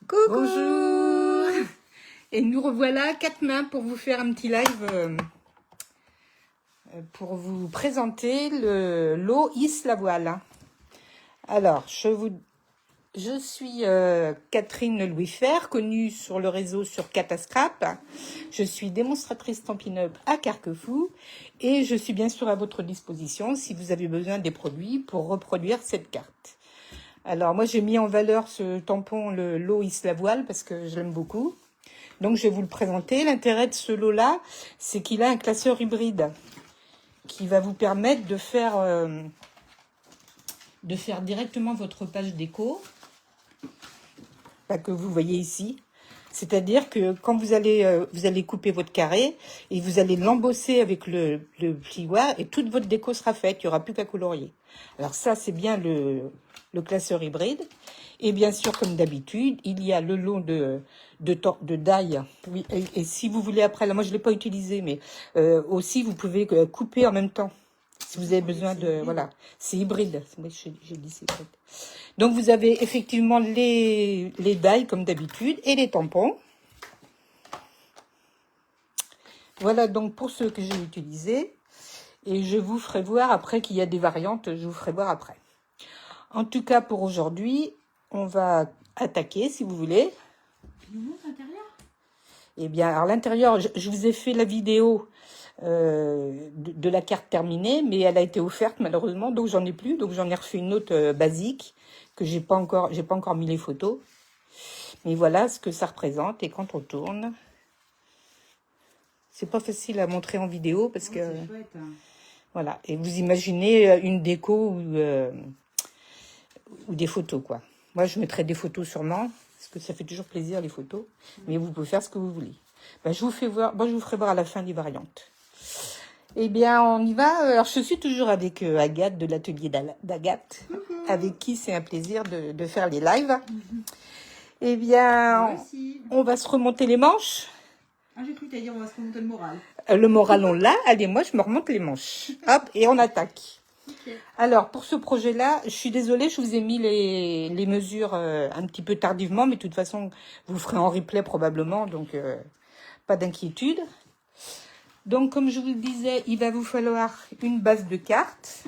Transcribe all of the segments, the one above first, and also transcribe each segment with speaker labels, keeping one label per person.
Speaker 1: Coucou.
Speaker 2: Bonjour. Et nous revoilà quatre mains pour vous faire un petit live pour vous présenter l'eau hisse la voile. Alors, je suis Catherine Louis Fer, connue sur le réseau sur Catascrap. Je suis démonstratrice Stampin' Up à Carquefou et je suis bien sûr à votre disposition si vous avez besoin des produits pour reproduire cette carte. Alors, moi, j'ai mis en valeur ce tampon, l'eau hisse la voile, parce que je l'aime beaucoup. Donc, je vais vous le présenter. L'intérêt de ce lot-là, c'est qu'il a un classeur hybride qui va vous permettre de faire directement votre page déco, que vous voyez ici. C'est-à-dire que quand vous allez couper votre carré et vous allez l'embosser avec le plioir et toute votre déco sera faite. Il n'y aura plus qu'à colorier. Alors ça, c'est bien le classeur hybride. Et bien sûr, comme d'habitude, il y a le lot de die. Oui, et si vous voulez après, là, moi je ne l'ai pas utilisé, mais aussi vous pouvez couper en même temps. Si vous avez besoin de... Voilà, c'est hybride. J'ai dit c'est hybride. Donc, vous avez effectivement les die, comme d'habitude, et les tampons. Voilà donc pour ceux que j'ai utilisés. Et je vous ferai voir après qu'il y a des variantes, je vous ferai voir après. En tout cas, pour aujourd'hui, on va attaquer, si vous voulez.
Speaker 1: Tu nous montres l'intérieur?
Speaker 2: Eh bien, alors l'intérieur, je vous ai fait la vidéo de la carte terminée, mais elle a été offerte malheureusement, donc j'en ai plus, donc j'en ai refait une autre basique que j'ai pas encore mis les photos. Mais voilà ce que ça représente et quand on tourne, c'est pas facile à montrer en vidéo parce que
Speaker 1: c'est chouette, hein.
Speaker 2: Voilà. Et vous imaginez une déco ou des photos quoi. Moi je mettrai des photos sûrement parce que ça fait toujours plaisir les photos, mais vous pouvez faire ce que vous voulez. Ben, je vous ferai voir à la fin des variantes. Eh bien, on y va. Alors, je suis toujours avec Agathe de l'atelier d'Agathe, avec qui c'est un plaisir de faire les lives. Eh bien, on va se remonter les manches.
Speaker 1: Ah, j'ai cru que t'allais dire on va se remonter le moral.
Speaker 2: Le moral, on l'a. Allez, moi, je me remonte les manches. Hop, et on attaque.
Speaker 1: Okay.
Speaker 2: Alors, pour ce projet-là, je suis désolée, je vous ai mis les mesures un petit peu tardivement, mais de toute façon, vous le ferez en replay probablement, donc pas d'inquiétude. Donc, comme je vous le disais, il va vous falloir une base de cartes.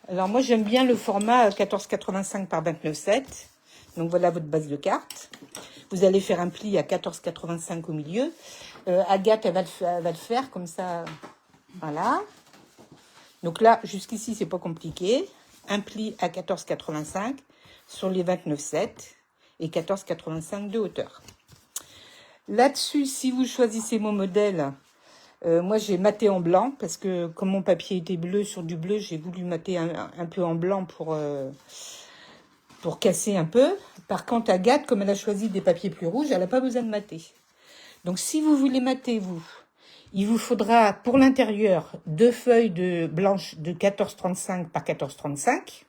Speaker 2: Alors, moi, j'aime bien le format 14,85 par 29,7. Donc, voilà votre base de cartes. Vous allez faire un pli à 14,85 au milieu. Agathe, elle va le faire comme ça. Voilà. Donc là, jusqu'ici, c'est pas compliqué. Un pli à 14,85 sur les 29,7 et 14,85 de hauteur. Là-dessus, si vous choisissez mon modèle, moi j'ai maté en blanc parce que comme mon papier était bleu sur du bleu, j'ai voulu mater un peu en blanc pour casser un peu. Par contre, Agathe, comme elle a choisi des papiers plus rouges, elle n'a pas besoin de mater. Donc si vous voulez mater, il vous faudra pour l'intérieur 2 feuilles de blanches de 14,35 par 14,35.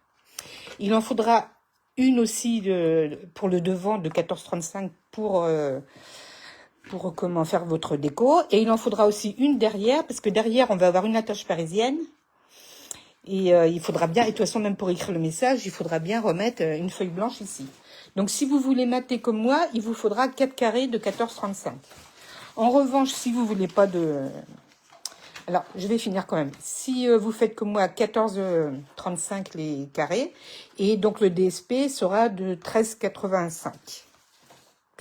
Speaker 2: Il en faudra une aussi pour le devant de 14,35 pour comment faire votre déco. Et il en faudra aussi une derrière, parce que derrière, on va avoir une attache parisienne. Et il faudra bien, et de toute façon, même pour écrire le message, il faudra bien remettre une feuille blanche ici. Donc, si vous voulez mater comme moi, il vous faudra 4 carrés de 14,35. En revanche, si vous voulez pas de... Alors, je vais finir quand même. Si vous faites comme moi 14,35 les carrés, et donc le DSP sera de 13,85.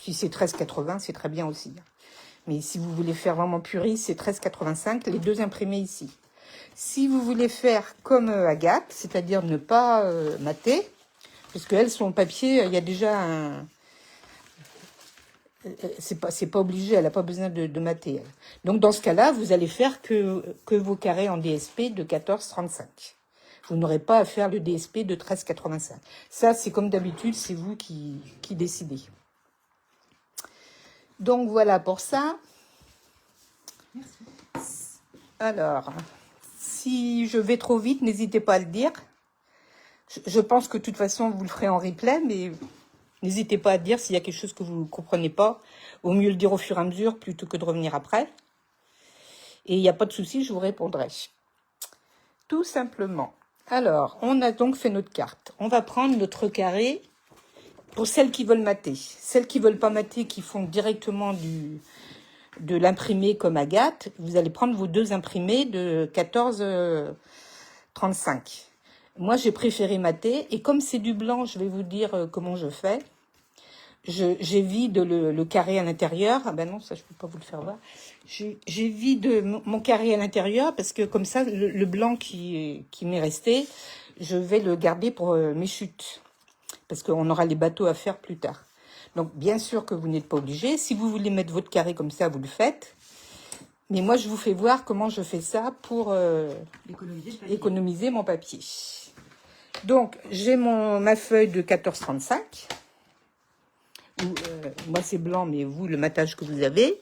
Speaker 2: Si c'est 13,80, c'est très bien aussi. Mais si vous voulez faire vraiment puriste, c'est 13,85, les deux imprimés ici. Si vous voulez faire comme Agathe, c'est-à-dire ne pas mater, parce qu'elle, son papier, il y a déjà un... C'est pas obligé, elle n'a pas besoin de mater. Elle. Donc, dans ce cas-là, vous allez faire que vos carrés en DSP de 14,35. Vous n'aurez pas à faire le DSP de 13,85. Ça, c'est comme d'habitude, c'est vous qui décidez. Donc, voilà pour ça.
Speaker 1: Merci.
Speaker 2: Alors, si je vais trop vite, n'hésitez pas à le dire. Je pense que de toute façon, vous le ferez en replay, mais n'hésitez pas à dire s'il y a quelque chose que vous ne comprenez pas. Vaut mieux le dire au fur et à mesure plutôt que de revenir après. Et il n'y a pas de souci, je vous répondrai. Tout simplement. Alors, on a donc fait notre carte. On va prendre notre carré pour celles qui veulent mater. Celles qui veulent pas mater, qui font directement de l'imprimé comme Agathe, vous allez prendre vos 2 imprimés de 14,35. Moi, j'ai préféré mater. Et comme c'est du blanc, je vais vous dire comment je fais. J'évide le carré à l'intérieur. Ah ben non, ça, je peux pas vous le faire voir. J'évide mon carré à l'intérieur parce que comme ça, le blanc qui m'est resté, je vais le garder pour mes chutes. Parce qu'on aura les bateaux à faire plus tard. Donc, bien sûr que vous n'êtes pas obligé. Si vous voulez mettre votre carré comme ça, vous le faites. Mais moi, je vous fais voir comment je fais ça pour économiser mon papier. Donc, j'ai ma feuille de 14,35. Moi, c'est blanc, mais vous, le matage que vous avez.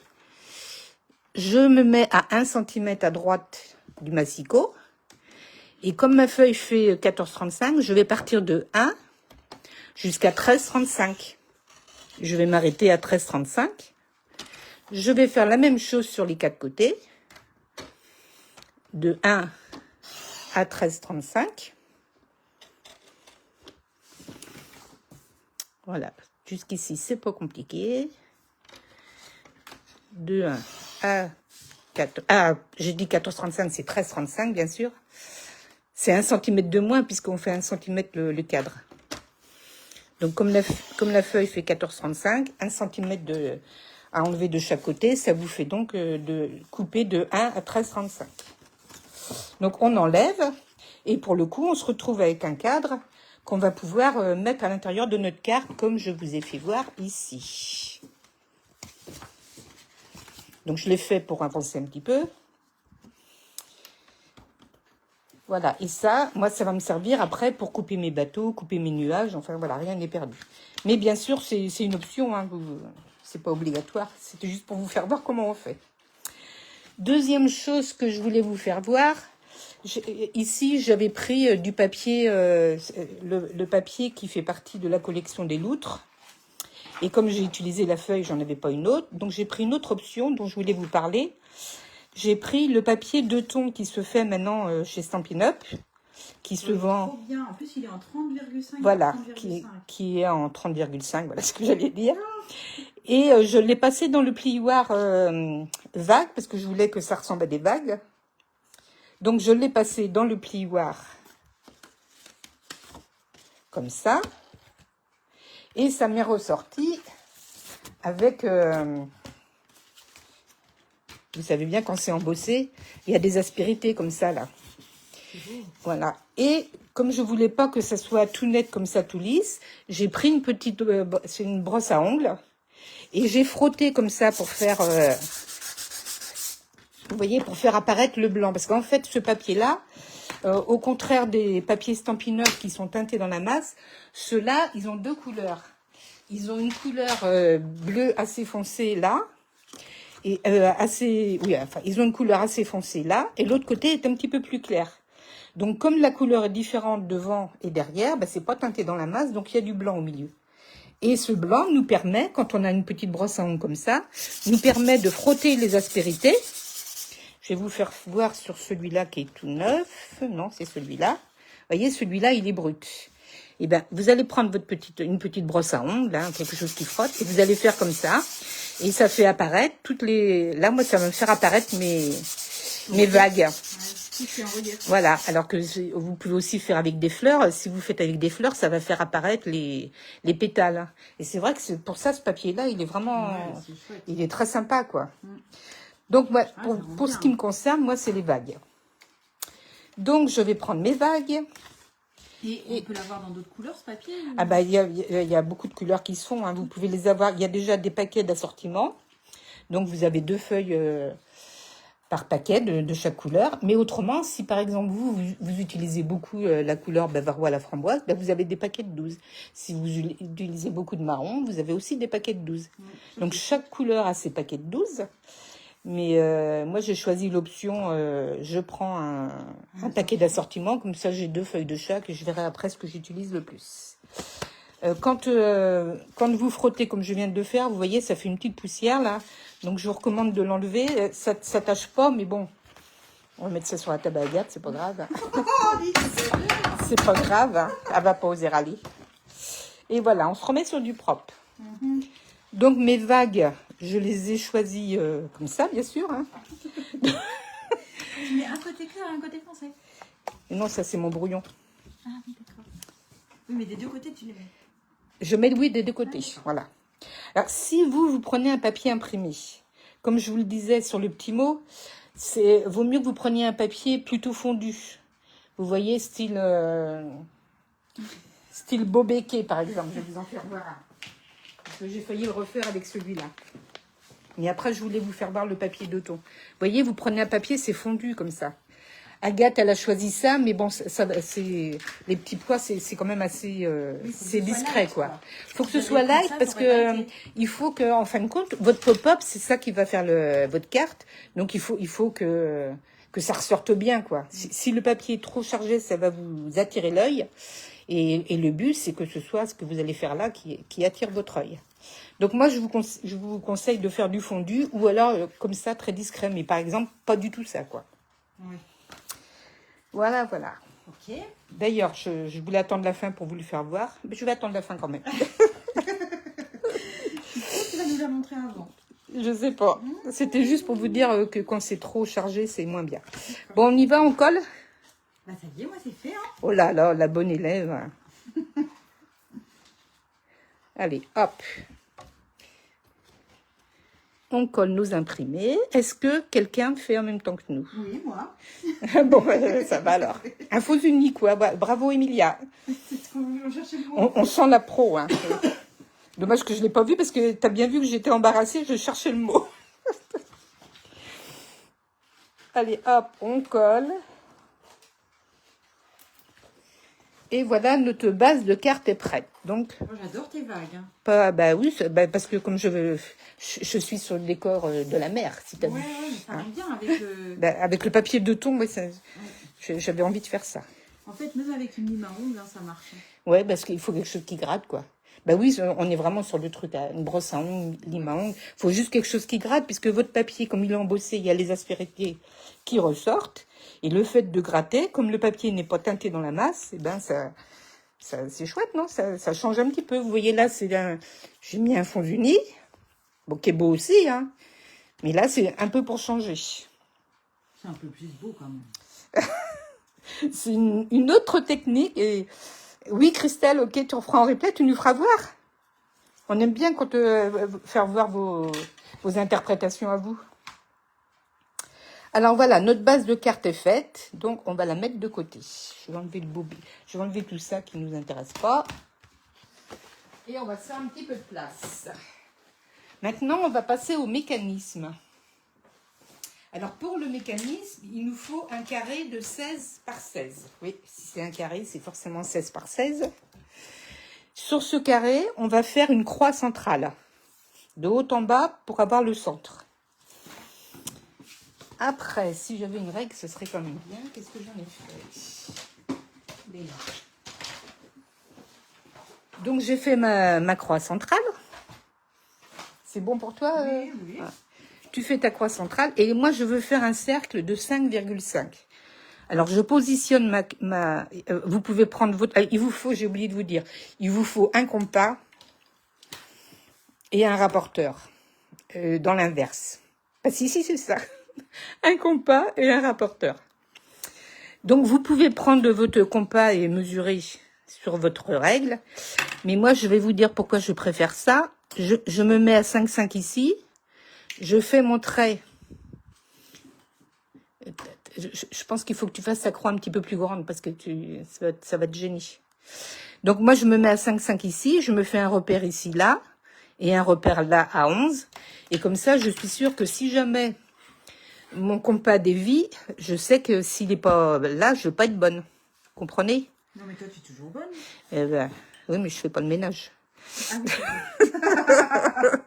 Speaker 2: Je me mets à 1 cm à droite du massicot. Et comme ma feuille fait 14,35, je vais partir de 1 jusqu'à 13,35. Je vais m'arrêter à 13,35. Je vais faire la même chose sur les 4 côtés. De 1 à 13,35. Voilà. Jusqu'ici, c'est pas compliqué. De 1 à 4. Ah, j'ai dit 14,35, c'est 13,35, bien sûr. C'est 1 cm de moins, puisqu'on fait 1 cm le cadre. Donc, comme la feuille fait 14,35, 1 cm à enlever de chaque côté, ça vous fait donc de couper de 1 à 13,35. Donc, on enlève, et pour le coup, on se retrouve avec un cadre qu'on va pouvoir mettre à l'intérieur de notre carte, comme je vous ai fait voir ici. Donc, je l'ai fait pour avancer un petit peu. Voilà, et ça, moi, ça va me servir après pour couper mes bateaux, couper mes nuages, enfin voilà, rien n'est perdu. Mais bien sûr, c'est une option, hein, c'est pas obligatoire, c'était juste pour vous faire voir comment on fait. Deuxième chose que je voulais vous faire voir, ici, j'avais pris du papier, le papier qui fait partie de la collection des loutres. Et comme j'ai utilisé la feuille, j'en avais pas une autre, donc j'ai pris une autre option dont je voulais vous parler. J'ai pris le papier 2 tons qui se fait maintenant chez Stampin' Up, qui se vend.
Speaker 1: Trop bien. En plus, il est en 30,5.
Speaker 2: Voilà, qui est en 30,5, voilà ce que j'allais dire. Et je l'ai passé dans le plioir vague, parce que je voulais que ça ressemble à des vagues. Donc, je l'ai passé dans le plioir comme ça. Et ça m'est ressorti avec... vous savez bien, quand c'est embossé, il y a des aspérités comme ça, là. Voilà. Et comme je voulais pas que ça soit tout net comme ça, tout lisse, j'ai pris une petite... c'est une brosse à ongles. Et j'ai frotté comme ça pour faire... vous voyez, pour faire apparaître le blanc. Parce qu'en fait, ce papier-là, au contraire des papiers Stampin' Up qui sont teintés dans la masse, ceux-là, ils ont 2 couleurs. Ils ont une couleur bleue assez foncée là. Et ils ont une couleur assez foncée là, et l'autre côté est un petit peu plus clair. Donc, comme la couleur est différente devant et derrière, c'est pas teinté dans la masse, donc il y a du blanc au milieu. Et ce blanc nous permet, quand on a une petite brosse à ongles comme ça, nous permet de frotter les aspérités. Je vais vous faire voir sur celui-là qui est tout neuf. Non, c'est celui-là. Vous voyez, celui-là, il est brut. Eh ben, vous allez prendre une petite brosse à ongles, hein, quelque chose qui frotte, et vous allez faire comme ça. Et ça fait apparaître toutes les... Là, moi, ça va me faire apparaître mes vagues. Voilà. Alors que vous pouvez aussi faire avec des fleurs. Si vous faites avec des fleurs, ça va faire apparaître les pétales. Et c'est vrai que pour ça, ce papier-là, il est vraiment... il est très sympa, quoi. Donc, moi, pour ce qui me concerne, moi, c'est les vagues. Donc, je vais prendre mes vagues.
Speaker 1: Et on peut l'avoir dans d'autres couleurs, ce papier ou...
Speaker 2: Ah bah, il y a beaucoup de couleurs qui se font, hein. Vous pouvez les avoir. Il y a déjà des paquets d'assortiment. Donc, vous avez 2 feuilles par paquet de chaque couleur. Mais autrement, si par exemple, vous utilisez beaucoup la couleur bavarois à la framboise, vous avez des paquets de 12. Si vous utilisez beaucoup de marron, vous avez aussi des paquets de 12. Donc, chaque couleur a ses paquets de 12. Mais moi, j'ai choisi l'option, je prends un paquet d'assortiment, comme ça j'ai 2 feuilles de chaque et je verrai après ce que j'utilise le plus. Quand vous frottez comme je viens de le faire, vous voyez, ça fait une petite poussière là. Donc je vous recommande de l'enlever. Ça tâche pas, mais bon, on va mettre ça sur la table à Agathe, c'est pas grave. Hein. C'est pas grave, hein. Elle va pas oser râler. Et voilà, on se remet sur du propre.
Speaker 1: Mhm.
Speaker 2: Donc mes vagues, je les ai choisies comme ça, bien sûr. Hein.
Speaker 1: Tu mets un côté clair et un côté foncé.
Speaker 2: Et non, ça c'est mon brouillon.
Speaker 1: Ah oui, d'accord. Oui, mais des deux côtés, tu les mets.
Speaker 2: Je mets oui des deux côtés,
Speaker 1: Ah,
Speaker 2: voilà. Alors si vous prenez un papier imprimé, comme je vous le disais sur le petit mot, vaut mieux que vous preniez un papier plutôt fondu. Vous voyez, style Bobéquet, par exemple. Je vais vous en faire voir un. Parce que j'ai failli le refaire avec celui-là. Mais après, je voulais vous faire voir le papier de thon. Vous voyez, vous prenez un papier, c'est fondu comme ça. Agathe, elle a choisi ça, mais bon, c'est les petits pois, c'est quand même assez,
Speaker 1: Oui, faut que
Speaker 2: c'est
Speaker 1: ce soit
Speaker 2: discret,
Speaker 1: light,
Speaker 2: quoi.
Speaker 1: quoi.
Speaker 2: Faut que
Speaker 1: Si
Speaker 2: ce soit
Speaker 1: j'avais pris
Speaker 2: light
Speaker 1: ça,
Speaker 2: parce
Speaker 1: ça aurait pas
Speaker 2: que
Speaker 1: été.
Speaker 2: il faut que, en fin de compte, votre pop-up, c'est ça qui va faire votre carte. Donc il faut que ça ressorte bien, quoi. Si le papier est trop chargé, ça va vous attirer l'œil. Et le but, c'est que ce soit ce que vous allez faire là qui attire votre œil. Donc moi, je vous conseille de faire du fondu ou alors comme ça, très discret. Mais par exemple, pas du tout ça, quoi.
Speaker 1: Oui.
Speaker 2: Voilà, voilà.
Speaker 1: Ok.
Speaker 2: D'ailleurs, je voulais attendre la fin pour vous le faire voir, mais je vais attendre la fin quand même.
Speaker 1: Tu vas nous la montrer avant.
Speaker 2: Je sais pas. C'était juste pour vous dire que quand c'est trop chargé, c'est moins bien. Bon, on y va, on colle.
Speaker 1: Bah ça y est, moi c'est fait. Hein.
Speaker 2: Oh là là, la bonne élève. Allez, hop. On colle nos imprimés. Est-ce que quelqu'un fait en même temps que nous?
Speaker 1: Oui, moi.
Speaker 2: Bon, ça va alors. Infos uniques, quoi. Bravo, Emilia.
Speaker 1: C'est ce qu'on cherchait le mot.
Speaker 2: On sent la pro. Hein. Dommage que je ne l'ai pas vu parce que tu as bien vu que j'étais embarrassée. Je cherchais le mot. Allez, hop, on colle. Et voilà, notre base de carte est prête. Donc,
Speaker 1: Moi j'adore tes vagues. Hein.
Speaker 2: bah oui, parce que comme je suis sur le décor de la mer, si tu as
Speaker 1: Ouais,
Speaker 2: vu.
Speaker 1: ouais, mais ça rend bien avec le.
Speaker 2: Bah, avec le papier de thon, ouais, j'avais envie de faire ça.
Speaker 1: En fait, même avec une lime à ongles, hein, ça marche.
Speaker 2: Ouais, parce qu'il faut quelque chose qui gratte, quoi. Bah oui, on est vraiment sur le truc, une brosse à ongles, lime à ongles. Il faut juste quelque chose qui gratte, puisque votre papier, comme il est embossé, il y a les aspérités qui ressortent. Et le fait de gratter, comme le papier n'est pas teinté dans la masse, eh ben ça c'est chouette, non? Ça change un petit peu. Vous voyez là, j'ai mis un fond uni, bon, qui est beau aussi, hein. Mais là, c'est un peu pour changer.
Speaker 1: C'est un peu plus beau quand même.
Speaker 2: C'est une autre technique. Et oui, Christelle, ok, tu referas en replay, tu nous feras voir. On aime bien quand faire voir vos interprétations à vous. Alors voilà, notre base de carte est faite, donc on va la mettre de côté. Je vais enlever le bobby, je vais enlever tout ça qui ne nous intéresse pas. Et on va se faire un petit peu de place. Maintenant, on va passer au mécanisme. Alors pour le mécanisme, il nous faut un carré de 16 par 16. Oui, si c'est un carré, c'est forcément 16 par 16. Sur ce carré, on va faire une croix centrale, de haut en bas pour avoir le centre. Après, si j'avais une règle, ce serait quand même bien. Qu'est-ce que j'en ai fait? Déjà. Donc j'ai fait ma croix centrale. C'est bon pour toi?
Speaker 1: Oui, oui.
Speaker 2: Ah. Tu fais ta croix centrale et moi je veux faire un cercle de 5,5. Alors je positionne vous pouvez prendre votre... il vous faut, j'ai oublié de vous dire, il vous faut un compas et un rapporteur dans l'inverse. Parce qu'ici c'est ça, un compas et un rapporteur. Donc vous pouvez prendre votre compas et mesurer sur votre règle, mais moi je vais vous dire pourquoi je préfère ça. Je me mets à 5,5 ici. Je fais mon trait. Je pense qu'il faut que tu fasses ta croix un petit peu plus grande parce que ça va te gêner. Donc moi, je me mets à 5,5 ici. Je me fais un repère ici, là. Et un repère là à 11. Et comme ça, je suis sûre que si jamais mon compas dévie, je sais que s'il n'est pas là, je ne vais pas être bonne. Vous comprenez?
Speaker 1: Non, mais toi, tu es toujours bonne.
Speaker 2: Eh ben, oui, mais je fais pas le ménage.
Speaker 1: Ah oui, c'est vrai.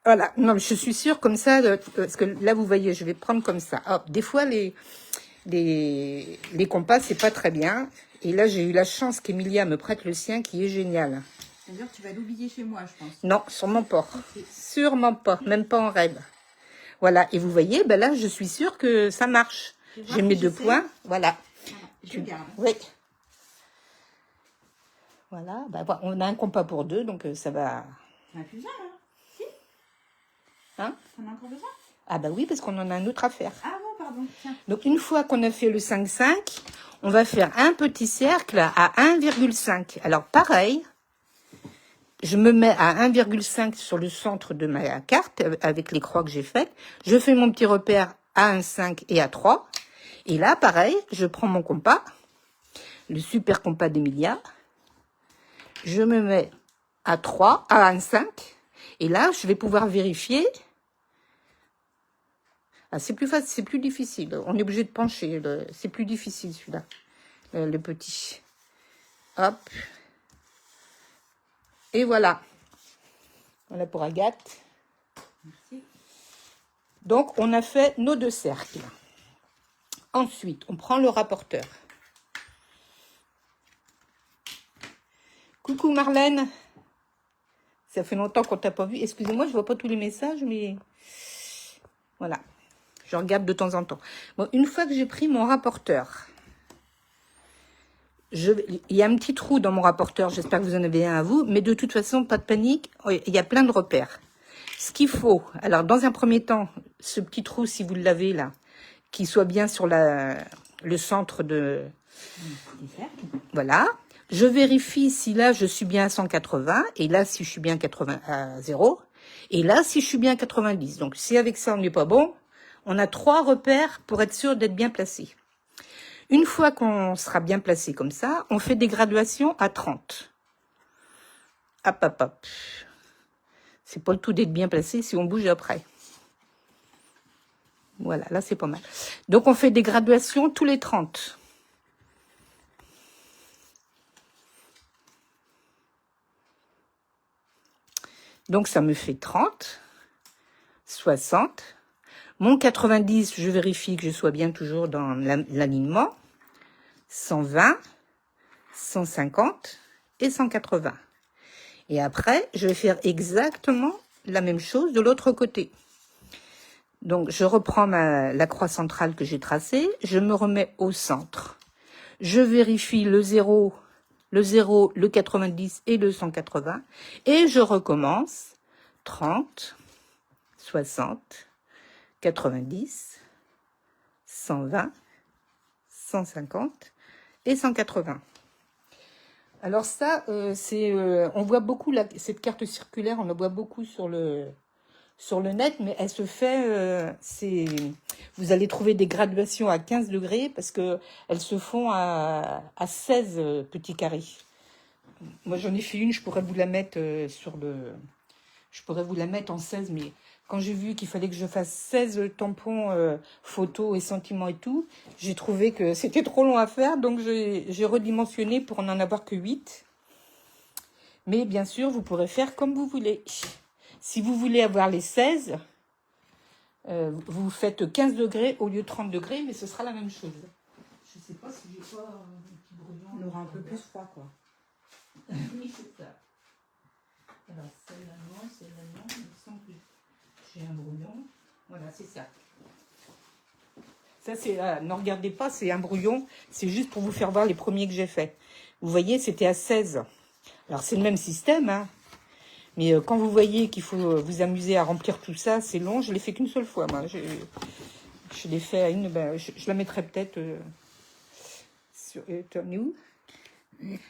Speaker 2: Voilà, non, mais je suis sûre comme ça, parce que là, vous voyez, je vais prendre comme ça. Hop, des fois, les compas, c'est pas très bien. Et là, j'ai eu la chance qu'Emilia me prête le sien, qui est génial.
Speaker 1: C'est-à-dire que tu vas l'oublier chez moi, je pense.
Speaker 2: Non, sûrement pas. Sûrement pas, même pas en rêve. Voilà, et vous voyez, ben là, je suis sûre que ça marche. J'ai mes 2 points, voilà.
Speaker 1: Voilà, je garde.
Speaker 2: Oui. Voilà, bah, on a un compas pour deux, donc ça va...
Speaker 1: T'en as plus besoin, là? Si?
Speaker 2: Hein?
Speaker 1: T'en as encore besoin?
Speaker 2: Ah bah oui, parce qu'on en a un autre à faire.
Speaker 1: Ah bon, pardon, tiens.
Speaker 2: Donc, une fois qu'on a fait le 5,5, on va faire un petit cercle à 1,5. Alors, pareil, je me mets à 1,5 sur le centre de ma carte, avec les croix que j'ai faites. Je fais mon petit repère à 1,5 et à 3. Et là, pareil, je prends mon compas, le super compas d'Emilia. Je me mets à 3, à 1,5. Et là, je vais pouvoir vérifier. Ah, c'est plus facile, c'est plus difficile. On est obligé de pencher. C'est plus difficile, celui-là. Le petit. Hop. Et voilà. Voilà pour Agathe.
Speaker 1: Merci.
Speaker 2: Donc, on a fait nos deux cercles. Ensuite, on prend le rapporteur. Coucou Marlène. Ça fait longtemps qu'on t'a pas vu. Excusez-moi, je vois pas tous les messages, mais voilà. Je regarde de temps en temps. Bon, une fois que j'ai pris mon rapporteur, il y a un petit trou dans mon rapporteur. J'espère que vous en avez un à vous. Mais de toute façon, pas de panique. Il y a plein de repères. Ce qu'il faut, alors dans un premier temps, ce petit trou, si vous l'avez là, qu'il soit bien sur le centre de... Voilà. Je vérifie si là, je suis bien à 180. Et là, si je suis bien à 0. Et là, si je suis bien à 90. Donc, si avec ça, on n'est pas bon, on a 3 repères pour être sûr d'être bien placé. Une fois qu'on sera bien placé comme ça, on fait des graduations à 30. Hop, hop, hop. C'est pas le tout d'être bien placé si on bouge après. Voilà, là, c'est pas mal. Donc, on fait des graduations tous les 30. Donc, ça me fait 30, 60. Mon 90, je vérifie que je sois bien toujours dans l'alignement. 120, 150 et 180. Et après, je vais faire exactement la même chose de l'autre côté. Donc, je reprends la croix centrale que j'ai tracée. Je me remets au centre. Je vérifie le 0, le 90 et le 180. Et je recommence 30, 60, 90, 120, 150 et 180. Alors ça, on voit beaucoup cette carte circulaire, on la voit beaucoup sur le net, mais elle se fait, vous allez trouver des graduations à 15 degrés parce que elles se font à 16 petits carrés. Moi, j'en ai fait une, je pourrais vous la mettre je pourrais vous la mettre en 16, mais quand j'ai vu qu'il fallait que je fasse 16 tampons photos et sentiments et tout, j'ai trouvé que c'était trop long à faire, donc j'ai redimensionné pour n'en avoir que 8. Mais bien sûr, vous pourrez faire comme vous voulez. Si vous voulez avoir les 16, vous faites 15 degrés au lieu de 30 degrés, mais ce sera la même chose. Je ne sais pas si j'ai pas un petit brouillon.
Speaker 1: On aura un peu plus froid, quoi.
Speaker 2: Oui, c'est ça. Alors, celle-là, non, il me semble que j'ai un brouillon. Voilà, c'est ça. Ça, c'est, ne regardez pas, c'est un brouillon. C'est juste pour vous faire voir les premiers que j'ai faits. Vous voyez, c'était à 16. Alors, c'est le même système, hein. Mais quand vous voyez qu'il faut vous amuser à remplir tout ça, c'est long. Je l'ai fait qu'une seule fois, moi. Je l'ai fait à une... je la mettrai peut-être sur... nous.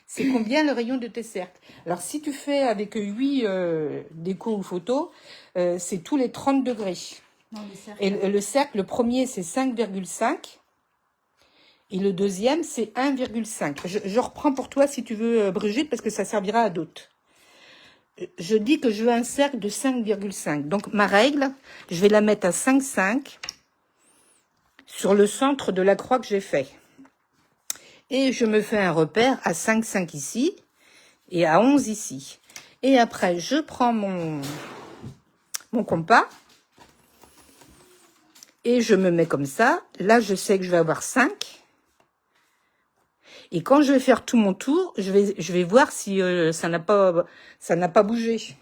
Speaker 2: C'est combien le rayon de tes cercles? Alors, si tu fais avec 8 déco ou photos, c'est tous les 30 degrés.
Speaker 1: Non,
Speaker 2: Et le cercle, le premier, c'est 5,5. Et le deuxième, c'est 1,5. Je reprends pour toi, si tu veux, Brigitte, parce que ça servira à d'autres. Je dis que je veux un cercle de 5,5. Donc, ma règle, je vais la mettre à 5,5 sur le centre de la croix que j'ai fait. Et je me fais un repère à 5,5 ici et à 11 ici. Et après, je prends mon compas et je me mets comme ça. Là, je sais que je vais avoir 5. Et quand je vais faire tout mon tour, je vais voir si ça n'a pas bougé.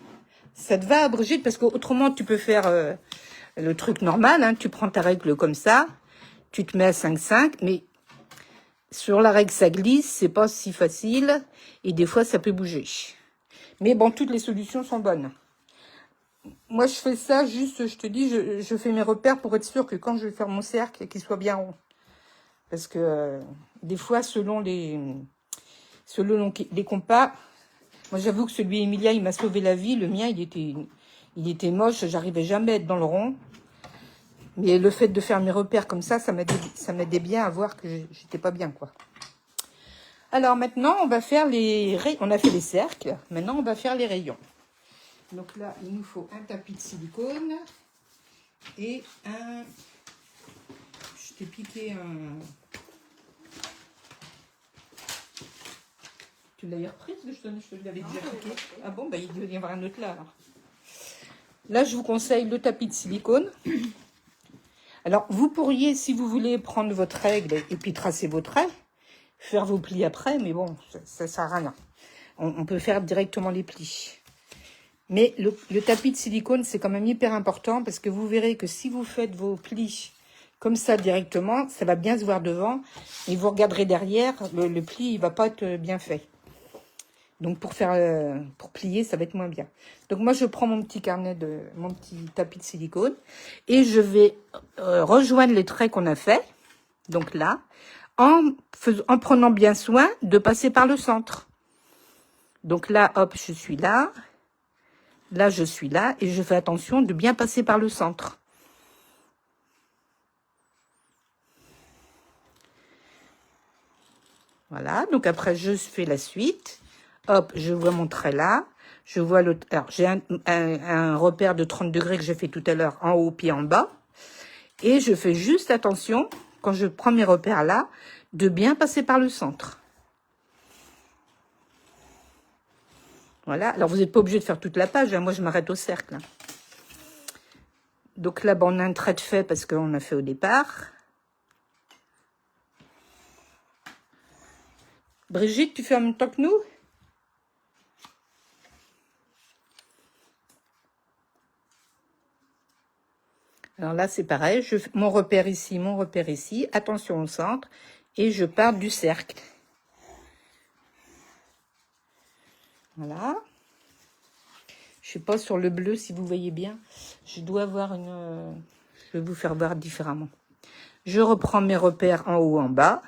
Speaker 2: Ça te va, Brigitte? Parce qu'autrement, tu peux faire le truc normal. Hein, tu prends ta règle comme ça. Tu te mets à 5,5. Mais Sur la règle, ça glisse, c'est pas si facile. Et des fois, ça peut bouger. Mais bon, toutes les solutions sont bonnes. Moi, je fais ça juste, je te dis, je fais mes repères pour être sûr que quand je vais faire mon cercle, qu'il soit bien rond. Parce que des fois, selon les compas, moi j'avoue que celui Emilia, il m'a sauvé la vie. Le mien, il était moche, j'arrivais jamais à être dans le rond. Mais le fait de faire mes repères comme ça m'aidait bien à voir que j'étais pas bien, quoi. Alors maintenant, on va faire on a fait les cercles. Maintenant, on va faire les rayons. Donc là, il nous faut un tapis de silicone et un... Je t'ai piqué un... Tu l'as repris parce que je te l'avais déjà piqué. Ah bon, bah, il doit y avoir un autre là, alors. Là, je vous conseille le tapis de silicone. Alors, vous pourriez, si vous voulez, prendre votre règle et puis tracer vos traits, faire vos plis après, mais bon, ça sert à rien. On peut faire directement les plis. Mais le tapis de silicone, c'est quand même hyper important parce que vous verrez que si vous faites vos plis comme ça directement, ça va bien se voir devant. Et vous regarderez derrière, le pli, il va pas être bien fait. Donc pour plier, ça va être moins bien. Donc moi, je prends mon petit tapis de silicone et je vais rejoindre les traits qu'on a fait. Donc là, en prenant bien soin de passer par le centre. Donc là, hop, je suis là. Là, je suis là et je fais attention de bien passer par le centre. Voilà, donc après, je fais la suite. Hop, je vois mon trait là. Je vois l'autre. Alors, j'ai un repère de 30 degrés que j'ai fait tout à l'heure en haut puis en bas. Et je fais juste attention, quand je prends mes repères là, de bien passer par le centre. Voilà, alors vous n'êtes pas obligé de faire toute la page, hein. Moi je m'arrête au cercle. Hein. Donc là, bon, on a un trait de fait parce qu'on a fait au départ. Brigitte, tu fais en même temps que nous? Alors là, c'est pareil, mon repère ici, attention au centre, et je pars du cercle. Voilà. Je sais pas sur le bleu si vous voyez bien. Je dois avoir une... Je vais vous faire voir différemment. Je reprends mes repères en haut, en bas.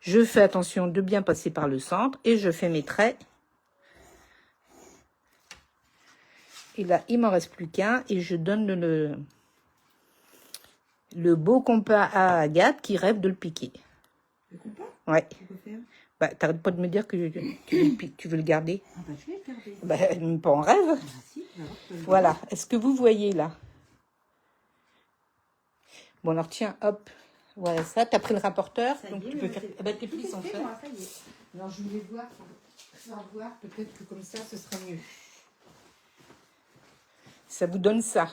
Speaker 2: Je fais attention de bien passer par le centre et je fais mes traits. Et là, il m'en reste plus qu'un et je donne le beau compas à Agathe qui rêve de le piquer.
Speaker 1: Le compas?
Speaker 2: Ouais.
Speaker 1: Faire
Speaker 2: Bah, t'arrêtes pas de me dire que tu veux le garder.
Speaker 1: Ah bah, je vais le garder.
Speaker 2: Bah, même pas en rêve.
Speaker 1: Ah, si,
Speaker 2: Voilà. Est-ce que vous voyez là? Bon, alors tiens, hop. Voilà ça. T'as pris le rapporteur.
Speaker 1: Ça
Speaker 2: Donc
Speaker 1: y est,
Speaker 2: tu peux faire. Ah bah, tes plis sont faits.
Speaker 1: Ça y est.
Speaker 2: Alors je voulais voir, peut-être que comme ça, ce sera mieux. Ça vous donne ça.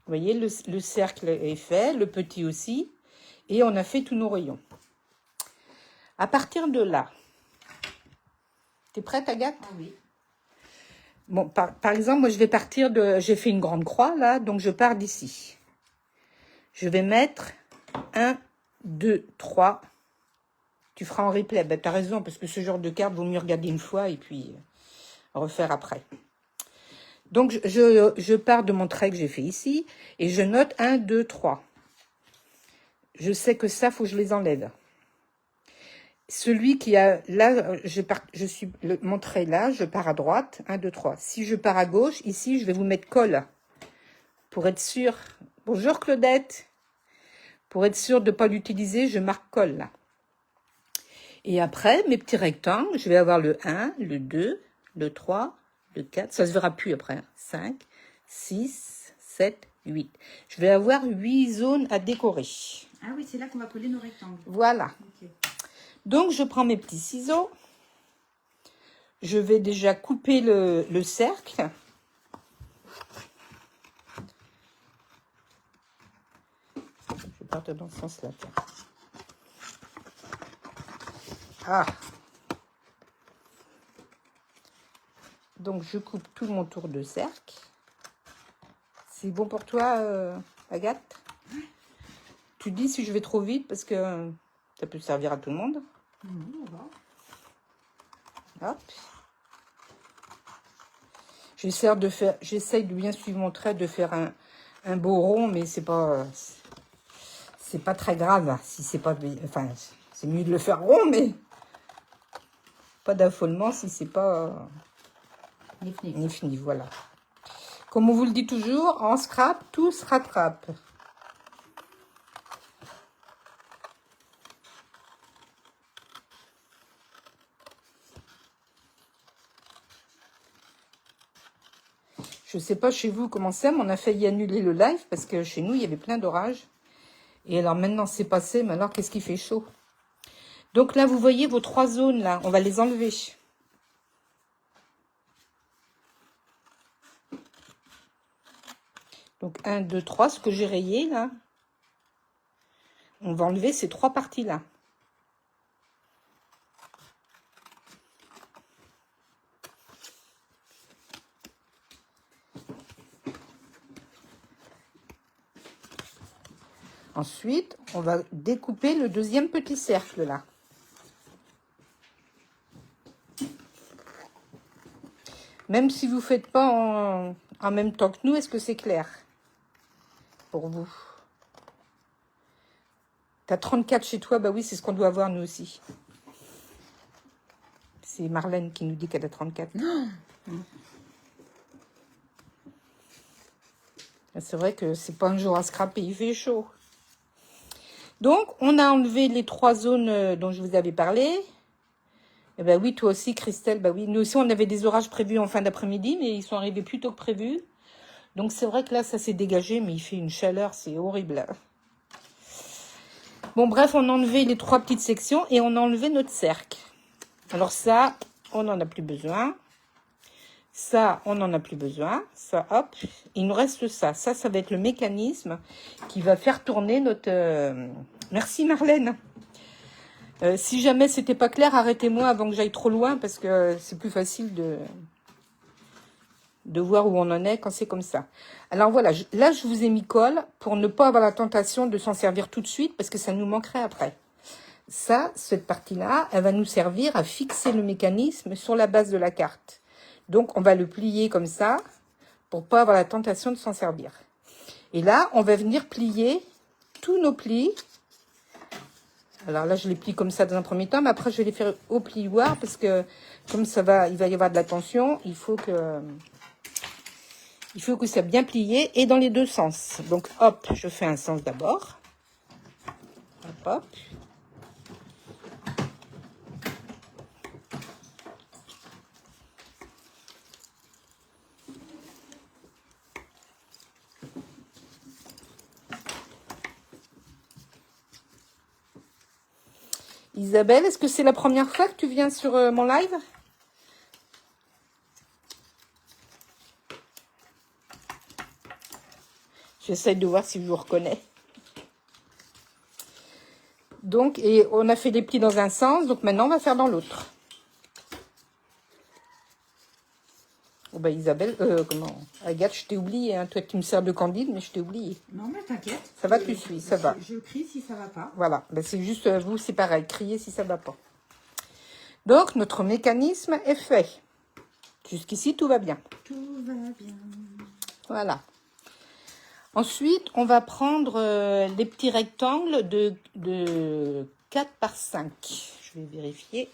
Speaker 2: Vous voyez, le cercle est fait, le petit aussi. Et on a fait tous nos rayons. À partir de là, t'es prête, Agathe?
Speaker 1: Ah oui.
Speaker 2: Bon, par exemple, moi, je vais partir de... J'ai fait une grande croix, là, donc je pars d'ici. Je vais mettre 1, 2, 3. Tu feras en replay. Ben, t'as raison, parce que ce genre de carte, vaut mieux regarder une fois et puis refaire après. Donc, je pars de mon trait que j'ai fait ici et je note 1, 2, 3. Je sais que ça, faut que je les enlève. Celui qui a... Là, mon trait là, je pars à droite. 1, 2, 3. Si je pars à gauche, ici, je vais vous mettre colle. Pour être sûr... Bonjour Claudette. Pour être sûr de ne pas l'utiliser, je marque colle là. Et après, mes petits rectangles, je vais avoir le 1, le 2, le 3, le 4. Ça se verra plus après. 5, 6, 7, 8. Je vais avoir 8 zones à décorer.
Speaker 1: Ah oui, c'est là qu'on va coller nos rectangles.
Speaker 2: Voilà.
Speaker 1: Okay.
Speaker 2: Donc, je prends mes petits ciseaux. Je vais déjà couper le cercle. Je vais partir dans ce sens-là. Ah. Donc, je coupe tout mon tour de cercle. C'est bon pour toi, Agathe? Tu dis si je vais trop vite parce que ça peut servir à tout le monde.
Speaker 1: On va.
Speaker 2: Hop. J'essaye de bien suivre mon trait, de faire un beau rond, mais c'est pas très grave. Si c'est pas, enfin, c'est mieux de le faire rond, mais pas d'affolement si c'est pas nif, voilà. Comme on vous le dit toujours, en scrap, tout se rattrape. Je sais pas chez vous comment c'est, mais on a failli annuler le live parce que chez nous, il y avait plein d'orages. Et alors maintenant, c'est passé, mais alors qu'est-ce qu'il fait chaud? Donc là, vous voyez vos 3 zones, là, on va les enlever. Donc 1, 2, 3, ce que j'ai rayé, là. On va enlever ces 3 parties-là. Ensuite, on va découper le deuxième petit cercle, là. Même si vous ne faites pas en même temps que nous, est-ce que c'est clair pour vous? T'as 34 chez toi, bah oui, c'est ce qu'on doit avoir nous aussi. C'est Marlène qui nous dit qu'elle a 34.
Speaker 1: Non.
Speaker 2: C'est vrai que c'est pas un jour à scraper, il fait chaud. Donc, on a enlevé les 3 zones dont je vous avais parlé. Eh ben oui, toi aussi, Christelle, bah oui. Nous aussi, on avait des orages prévus en fin d'après-midi, mais ils sont arrivés plus tôt que prévu. Donc, c'est vrai que là, ça s'est dégagé, mais il fait une chaleur, c'est horrible. Bon, bref, on a enlevé les 3 petites sections et on a enlevé notre cercle. Alors ça, on n'en a plus besoin. Ça, on n'en a plus besoin. Ça, hop, il nous reste ça. Ça va être le mécanisme qui va faire tourner notre... Merci Marlène. Si jamais c'était pas clair, arrêtez-moi avant que j'aille trop loin parce que c'est plus facile de voir où on en est quand c'est comme ça. Alors voilà, là je vous ai mis colle pour ne pas avoir la tentation de s'en servir tout de suite parce que ça nous manquerait après. Ça, cette partie-là, elle va nous servir à fixer le mécanisme sur la base de la carte. Donc on va le plier comme ça pour pas avoir la tentation de s'en servir. Et là, on va venir plier tous nos plis. Alors là, je les plie comme ça dans un premier temps, mais après, je vais les faire au plioir parce que comme il va y avoir de la tension, il faut que ça bien plié et dans les 2 sens. Donc, hop, je fais un sens d'abord. Hop, hop. Isabelle, est-ce que c'est la première fois que tu viens sur mon live? J'essaie de voir si je vous reconnais. Donc, et on a fait les plis dans un sens, donc maintenant on va faire dans l'autre. Oh bah Isabelle, Agathe, je t'ai oublié, hein. Toi tu me sers de Candide, mais je t'ai oublié.
Speaker 1: Non, mais t'inquiète.
Speaker 2: Ça va, tu suis, ça va.
Speaker 1: Je crie si ça va pas.
Speaker 2: Voilà, ben, c'est juste vous, c'est pareil, criez si ça va pas. Donc, notre mécanisme est fait. Jusqu'ici, tout va bien.
Speaker 1: Tout va bien.
Speaker 2: Voilà. Ensuite, on va prendre les petits rectangles de 4 par 5. Je vais vérifier.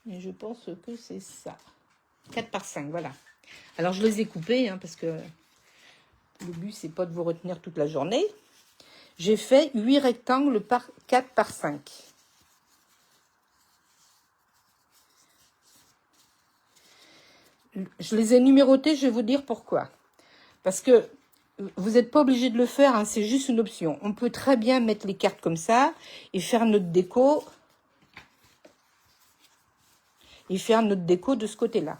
Speaker 2: Mais je pense que c'est ça. 4 par 5, voilà. Alors, je les ai coupés, hein, parce que le but, c'est pas de vous retenir toute la journée. J'ai fait 8 rectangles par 4 par 5. Je les ai numérotés, je vais vous dire pourquoi. Parce que vous n'êtes pas obligé de le faire, hein, c'est juste une option. On peut très bien mettre les cartes comme ça et faire notre déco. Et faire notre déco de ce côté-là.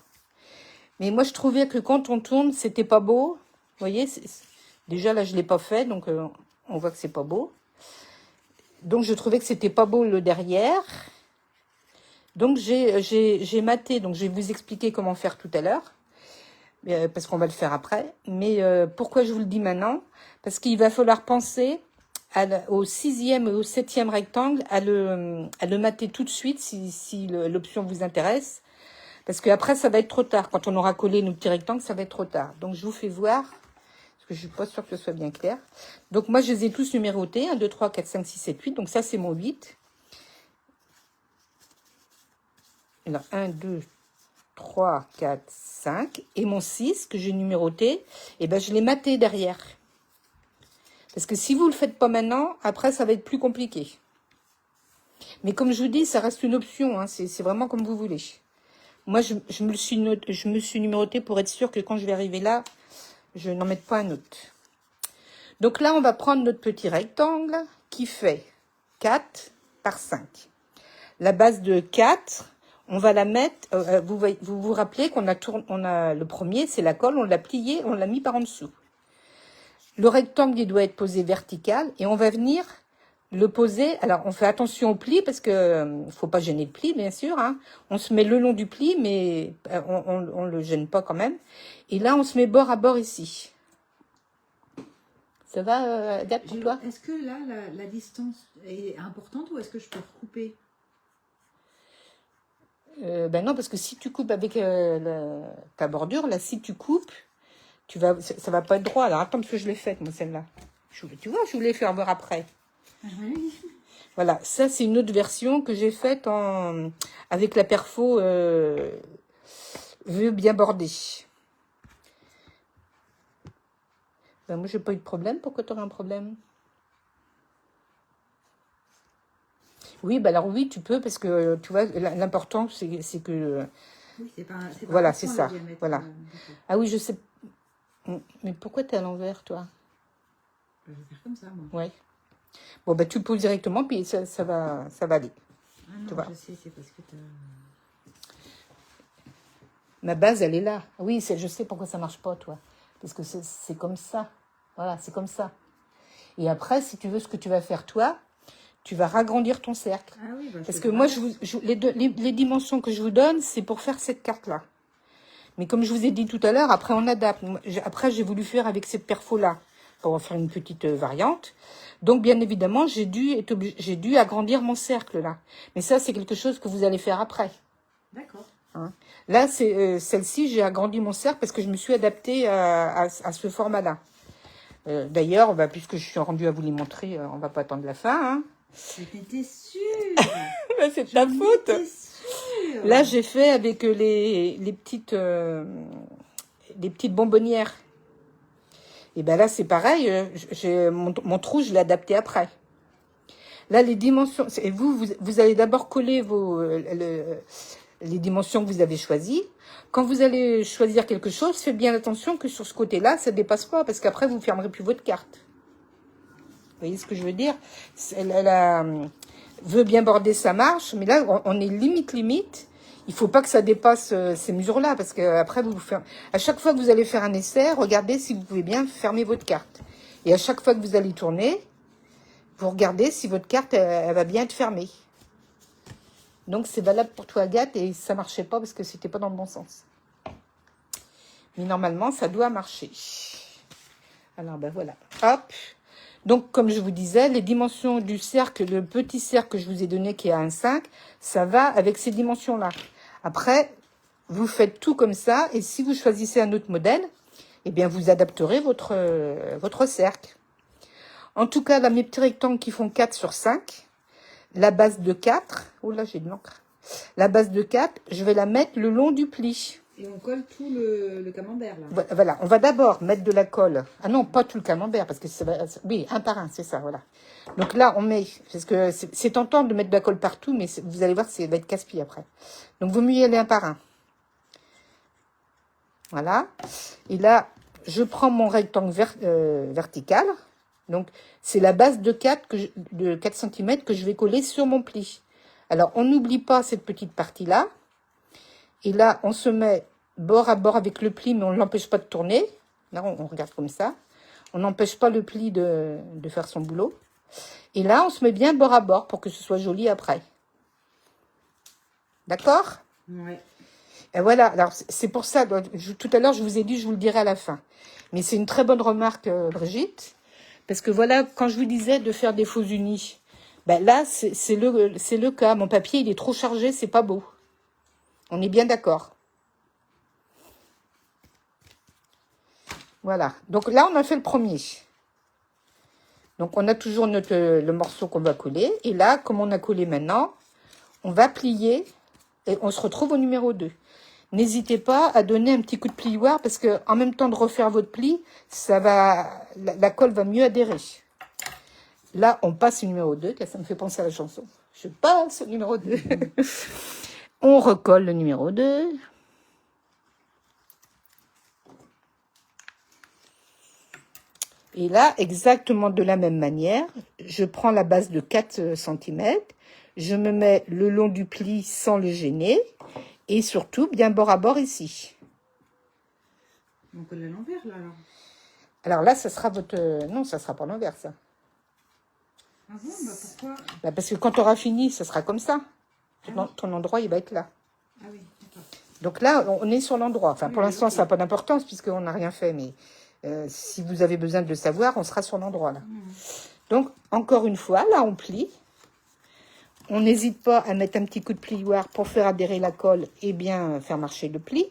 Speaker 2: Mais moi, je trouvais que quand on tourne, c'était pas beau. Vous voyez, déjà là, je ne l'ai pas fait, donc on voit que c'est pas beau. Donc, je trouvais que c'était pas beau le derrière. Donc, j'ai maté. Donc, je vais vous expliquer comment faire tout à l'heure. Parce qu'on va le faire après. Mais pourquoi je vous le dis maintenant? Parce qu'il va falloir penser au 6e et au 7e rectangle, à le mater tout de suite si l'option vous intéresse. Parce que après ça va être trop tard. Quand on aura collé nos petits rectangles, ça va être trop tard. Donc, je vous fais voir, parce que je suis pas sûre que ce soit bien clair. Donc, moi, je les ai tous numérotés. 1, 2, 3, 4, 5, 6, 7, 8. Donc, ça, c'est mon 8. Alors, 1, 2, 3, 4, 5. Et mon 6, que j'ai numéroté, eh ben, je l'ai maté derrière. Parce que si vous le faites pas maintenant, après, ça va être plus compliqué. Mais comme je vous dis, ça reste une option. Hein, c'est vraiment comme vous voulez. Moi, je me suis numéroté pour être sûr que quand je vais arriver là, je n'en mette pas un autre. Donc là, on va prendre notre petit rectangle qui fait 4 par 5. La base de 4, on va la mettre... vous rappelez qu'on a le premier, c'est la colle, on l'a plié, on l'a mis par en dessous. Le rectangle, il doit être posé vertical et on va venir le poser. Alors, on fait attention au pli parce que faut pas gêner le pli, bien sûr. Hein. On se met le long du pli, mais on le gêne pas quand même. Et là, on se met bord à bord ici. Ça va, Agathe, pour toi?
Speaker 1: Est-ce que là, la distance est importante ou est-ce que je peux recouper?
Speaker 2: Ben non, parce que si tu coupes avec ta bordure, là, si tu coupes, ça va pas être droit. Alors, attends, parce que je l'ai faite, moi, celle-là. Tu vois, je voulais faire voir après.
Speaker 1: Oui.
Speaker 2: Voilà, ça, c'est une autre version que j'ai faite avec la perfo vue bien bordée. Ben, moi, j'ai pas eu de problème. Pourquoi tu aurais un problème? Oui, ben alors oui, tu peux, parce que, tu vois, l'important, c'est que...
Speaker 1: Oui, c'est pas
Speaker 2: voilà, c'est ça.
Speaker 1: le diamètre,
Speaker 2: Voilà. Ah oui, je sais. Mais pourquoi t'es à l'envers, toi?
Speaker 1: Je vais faire comme ça, moi.
Speaker 2: Ouais. Bon, ben, tu le poses directement, puis ça va aller.
Speaker 1: Ah non,
Speaker 2: Tu vois.
Speaker 1: je sais, c'est parce que t'as...
Speaker 2: Ma base, elle est là. Oui, je sais pourquoi ça marche pas, toi. Parce que c'est comme ça. Voilà, c'est comme ça. Et après, si tu veux, ce que tu vas faire, toi, tu vas ragrandir ton cercle.
Speaker 1: Ah oui, bah,
Speaker 2: parce que moi, les dimensions que je vous donne, c'est pour faire cette carte-là. Mais comme je vous ai dit tout à l'heure, après, on adapte. Après, j'ai voulu faire avec cette perfo-là, pour en faire une petite variante. Donc, bien évidemment, j'ai dû agrandir mon cercle, là. Mais ça, c'est quelque chose que vous allez faire après.
Speaker 1: D'accord.
Speaker 2: Hein. Là, celle-ci, j'ai agrandi mon cercle parce que je me suis adaptée à ce format-là. D'ailleurs, puisque je suis rendue à vous les montrer, on va pas attendre la fin. Hein.
Speaker 1: J'étais sûre.
Speaker 2: C'est de ta faute.
Speaker 1: J'étais sûre.
Speaker 2: Là, j'ai fait avec les petites bonbonnières. Et ben là, c'est pareil. Mon trou, je l'ai adapté après. Là, les dimensions... Et vous allez d'abord coller les dimensions que vous avez choisies. Quand vous allez choisir quelque chose, faites bien attention que sur ce côté-là, ça ne dépasse pas, parce qu'après, vous ne fermerez plus votre carte. Vous voyez ce que je veux dire? Elle veut bien border, ça marche, mais là, on est limite. Il ne faut pas que ça dépasse ces mesures-là, parce qu'après, à chaque fois que vous allez faire un essai, regardez si vous pouvez bien fermer votre carte. Et à chaque fois que vous allez tourner, vous regardez si votre carte, elle va bien être fermée. Donc, c'est valable pour toi, Agathe, et ça ne marchait pas parce que c'était pas dans le bon sens. Mais normalement, ça doit marcher. Alors, ben voilà. Hop. Donc, comme je vous disais, les dimensions du cercle, le petit cercle que je vous ai donné qui est à 1,5, ça va avec ces dimensions-là. Après, vous faites tout comme ça, et si vous choisissez un autre modèle, eh bien, vous adapterez votre cercle. En tout cas, là, mes petits rectangles qui font 4 sur 5, la base de 4, oh là, j'ai de l'encre. La base de 4, je vais la mettre le long du pli.
Speaker 1: Et on colle tout le camembert, là.
Speaker 2: Voilà, on va d'abord mettre de la colle. Ah non, pas tout le camembert, parce que oui, un par un, c'est ça, voilà. Donc là, on met, parce que c'est tentant de mettre de la colle partout, mais vous allez voir, ça va être casse-pied après. Donc, vaut mieux y aller un par un. Voilà. Et là, je prends mon rectangle vertical. Donc, c'est la base de 4 cm que je vais coller sur mon pli. Alors, on n'oublie pas cette petite partie-là. Et là, on se met bord à bord avec le pli, mais on ne l'empêche pas de tourner. Là, on regarde comme ça. On n'empêche pas le pli de faire son boulot. Et là, on se met bien bord à bord pour que ce soit joli après. D'accord ?
Speaker 1: Ouais.
Speaker 2: Et voilà, alors c'est pour ça, tout à l'heure, je vous ai dit, je vous le dirai à la fin. Mais c'est une très bonne remarque, Brigitte. Parce que voilà, quand je vous disais de faire des faux unis, ben là, c'est le cas. Mon papier, il est trop chargé, c'est pas beau. On est bien d'accord. Voilà. Donc là, on a fait le premier. Donc, on a toujours le morceau qu'on va coller. Et là, comme on a collé maintenant, on va plier et on se retrouve au numéro 2. N'hésitez pas à donner un petit coup de plioir parce que en même temps de refaire votre pli, ça va, la colle va mieux adhérer. Là, on passe au numéro 2. Ça me fait penser à la chanson. Je passe au numéro 2. On recolle le numéro 2. Et là, exactement de la même manière, je prends la base de 4 cm, je me mets le long du pli sans le gêner, et surtout bien bord à bord ici.
Speaker 1: On colle à l'envers, là, alors.
Speaker 2: Alors là, ça sera votre... Non, ça sera pas l'envers, ça.
Speaker 1: Ah bon, bah pourquoi?
Speaker 2: Bah parce que quand tu auras fini, ça sera comme ça.
Speaker 1: Ah
Speaker 2: Ton endroit, il va être là.
Speaker 1: Ah oui, d'accord.
Speaker 2: Donc là, on est sur l'endroit. Enfin,
Speaker 1: Oui,
Speaker 2: pour l'instant,
Speaker 1: ok.
Speaker 2: ça n'a pas d'importance, puisqu'on n'a rien fait, mais... si vous avez besoin de le savoir, on sera sur l'endroit là. Donc, encore une fois, là, on plie. On n'hésite pas à mettre un petit coup de plioir pour faire adhérer la colle et bien faire marcher le pli.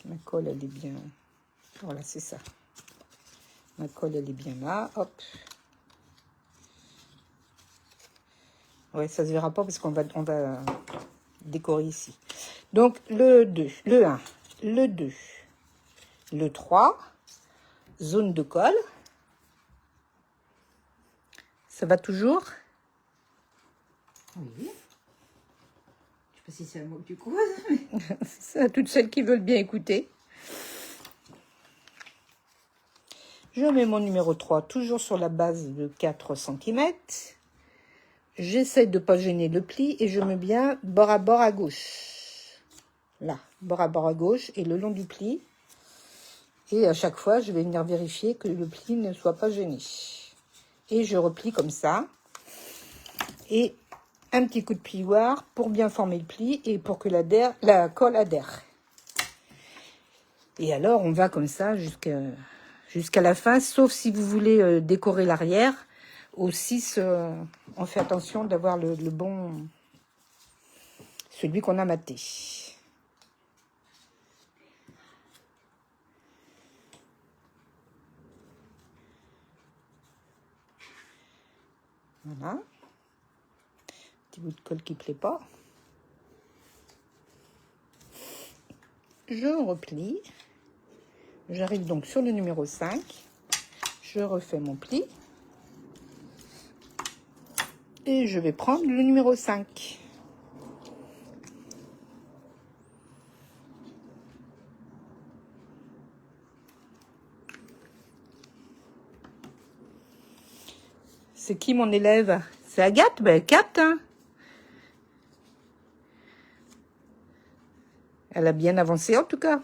Speaker 2: Ma colle, elle est bien... Voilà, c'est ça. Ma colle, elle est bien là. Hop. Ouais, ça se verra pas parce qu'on va décorer ici. Donc, le 2, le 1, le 2, le 3, zone de colle. Ça va toujours?
Speaker 1: Oui. Je sais pas si c'est le mot que tu croises, mais...
Speaker 2: C'est à toutes celles qui veulent bien écouter. Je mets mon numéro 3 toujours sur la base de 4 cm. J'essaie de ne pas gêner le pli et je mets bien bord à gauche. Là, bord à gauche et le long du pli. Et à chaque fois, je vais venir vérifier que le pli ne soit pas gêné. Et je replie comme ça. Et un petit coup de plioir pour bien former le pli et pour que la colle adhère. Et alors, on va comme ça jusqu'à la fin, sauf si vous voulez décorer l'arrière. Au 6, on fait attention d'avoir le bon, celui qu'on a maté. Voilà. Petit bout de colle qui ne plaît pas. Je replie. J'arrive donc sur le numéro 5. Je refais mon pli. Et je vais prendre le numéro 5. C'est qui mon élève? C'est Agathe? Ben, elle capte, hein. Elle a bien avancé en tout cas.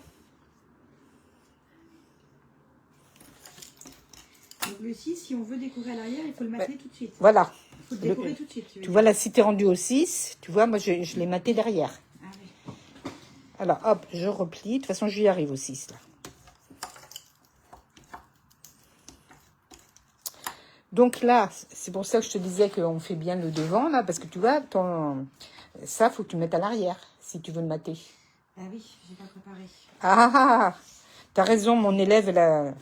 Speaker 1: Donc le 6, si on veut décorer à l'arrière, il faut le mater tout de suite.
Speaker 2: Voilà.
Speaker 1: Il faut le décorer tout de suite.
Speaker 2: Tu vois là, si tu es rendu au 6, tu vois, moi je l'ai maté derrière.
Speaker 1: Ah oui.
Speaker 2: Alors hop, je replie. De toute façon, j'y arrive au 6 là. Donc là, c'est pour ça que je te disais qu'on fait bien le devant là, parce que tu vois, ça, faut que tu mettes à l'arrière si tu veux le mater.
Speaker 1: Ah oui, j'ai pas préparé.
Speaker 2: Ah, t'as raison, mon élève, elle a...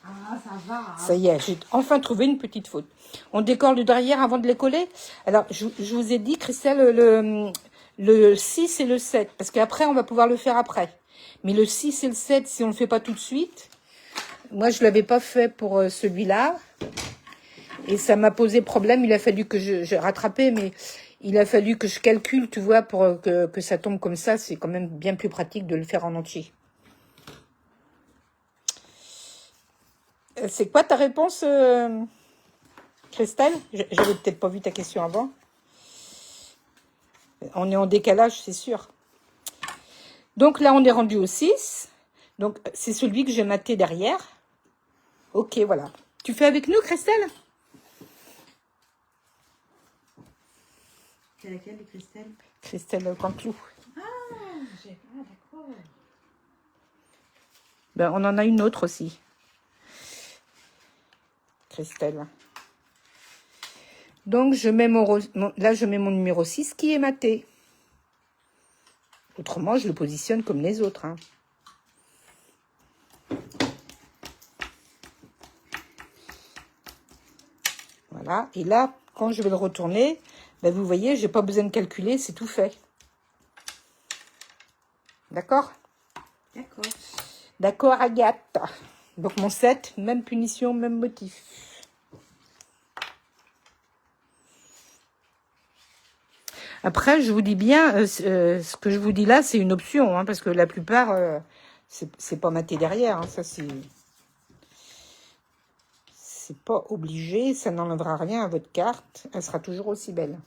Speaker 1: Ah, ça va. Hein.
Speaker 2: Ça y est, j'ai enfin trouvé une petite faute. On décore le derrière avant de les coller. Alors, je vous ai dit, Christelle, le 6 et le 7, parce qu'après, on va pouvoir le faire après. Mais le 6 et le 7, si on ne le fait pas tout de suite, moi, je ne l'avais pas fait pour celui-là. Et ça m'a posé problème. Il a fallu que je rattrapais, mais il a fallu que je calcule, tu vois, pour que ça tombe comme ça. C'est quand même bien plus pratique de le faire en entier. C'est quoi ta réponse, Christelle? J'avais peut-être pas vu ta question avant. On est en décalage, c'est sûr. Donc là, on est rendu au 6. Donc, c'est celui que j'ai maté derrière. Ok, voilà. Tu fais avec nous, Christelle?
Speaker 1: C'est laquelle, les Christelle?
Speaker 2: Christelle Canteloup.
Speaker 1: Ah, d'accord.
Speaker 2: Ben, on en a une autre aussi. Christelle. Donc, je mets là, je mets mon numéro 6 qui est maté. Autrement, je le positionne comme les autres. Hein. Voilà. Et là, quand je vais le retourner, ben, vous voyez, j'ai pas besoin de calculer, c'est tout fait. D'accord?
Speaker 1: D'accord.
Speaker 2: D'accord, Agathe. Donc, mon 7, même punition, même motif. Après, je vous dis bien, ce que je vous dis là, c'est une option, hein, parce que la plupart, c'est pas maté derrière. Hein, ça, c'est pas obligé, ça n'enlèvera rien à votre carte. Elle sera toujours aussi belle.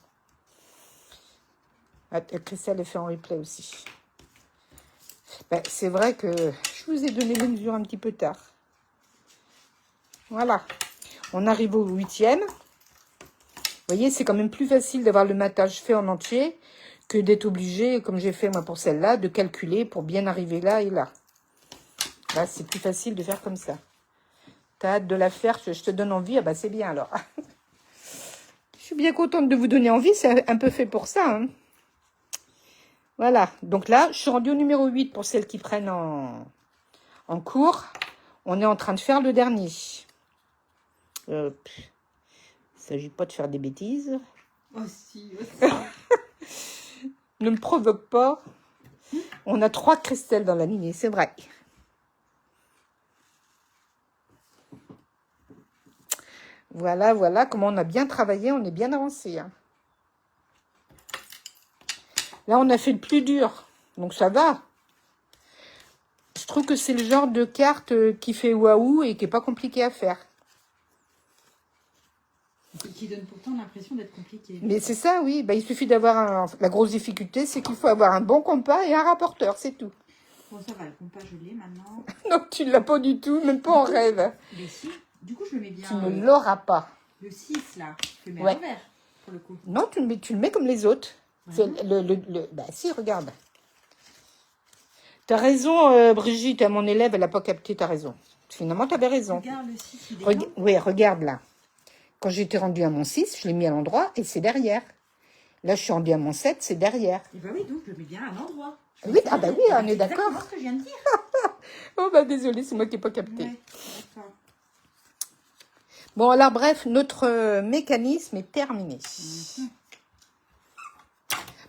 Speaker 2: Ah, Christelle est fait en replay aussi. Ben, c'est vrai que je vous ai donné les mesures un petit peu tard. Voilà. On arrive au 8e. Vous voyez, c'est quand même plus facile d'avoir le matage fait en entier que d'être obligé, comme j'ai fait moi pour celle-là, de calculer pour bien arriver là et là. Là, c'est plus facile de faire comme ça. T'as hâte de la faire, je te donne envie, ah bah c'est bien alors. Je suis bien contente de vous donner envie, c'est un peu fait pour ça. Hein. Voilà, donc là, je suis rendue au numéro 8 pour celles qui prennent en cours. On est en train de faire le dernier. Il ne s'agit pas de faire des bêtises.
Speaker 1: Aussi.
Speaker 2: Ne me provoque pas. On a 3 Christelle dans la lignée, c'est vrai. Voilà, voilà, comment on a bien travaillé, on est bien avancé. Hein. Là, on a fait le plus dur, donc ça va. Je trouve que c'est le genre de carte qui fait waouh et qui n'est pas compliqué à faire.
Speaker 1: Et qui donne pourtant l'impression d'être compliqué.
Speaker 2: Mais c'est ça, oui. Ben, il suffit d'avoir la grosse difficulté, c'est qu'il faut avoir un bon compas et un rapporteur, c'est tout.
Speaker 1: Bon, ça va, le compas, je l'ai maintenant.
Speaker 2: Non, tu ne l'as pas du tout, même pas en rêve.
Speaker 1: Mais si, du coup, je le mets bien.
Speaker 2: Tu ne l'auras pas.
Speaker 1: Le 6, là, je le mets
Speaker 2: Ouais.
Speaker 1: à l'envers, pour le coup.
Speaker 2: Non, tu le mets comme les autres.
Speaker 1: Ouais.
Speaker 2: Ben, si, regarde. T'as raison, Brigitte, mon élève, elle n'a pas capté, t'as raison. Finalement, t'avais raison.
Speaker 1: Regarde le 6, il est
Speaker 2: Oui, regarde là. Quand j'étais rendue à mon 6, je l'ai mis à l'endroit et c'est derrière. Là, je suis rendue à mon 7, c'est derrière.
Speaker 1: Et bah oui, donc je le mets bien à l'endroit.
Speaker 2: Oui, ah bah oui, on est d'accord.
Speaker 1: C'est exactement ce que je viens de dire.
Speaker 2: Oh bah désolée, c'est moi qui n'ai pas capté.
Speaker 1: Ouais, d'accord.
Speaker 2: Bon, alors bref, notre mécanisme est terminé.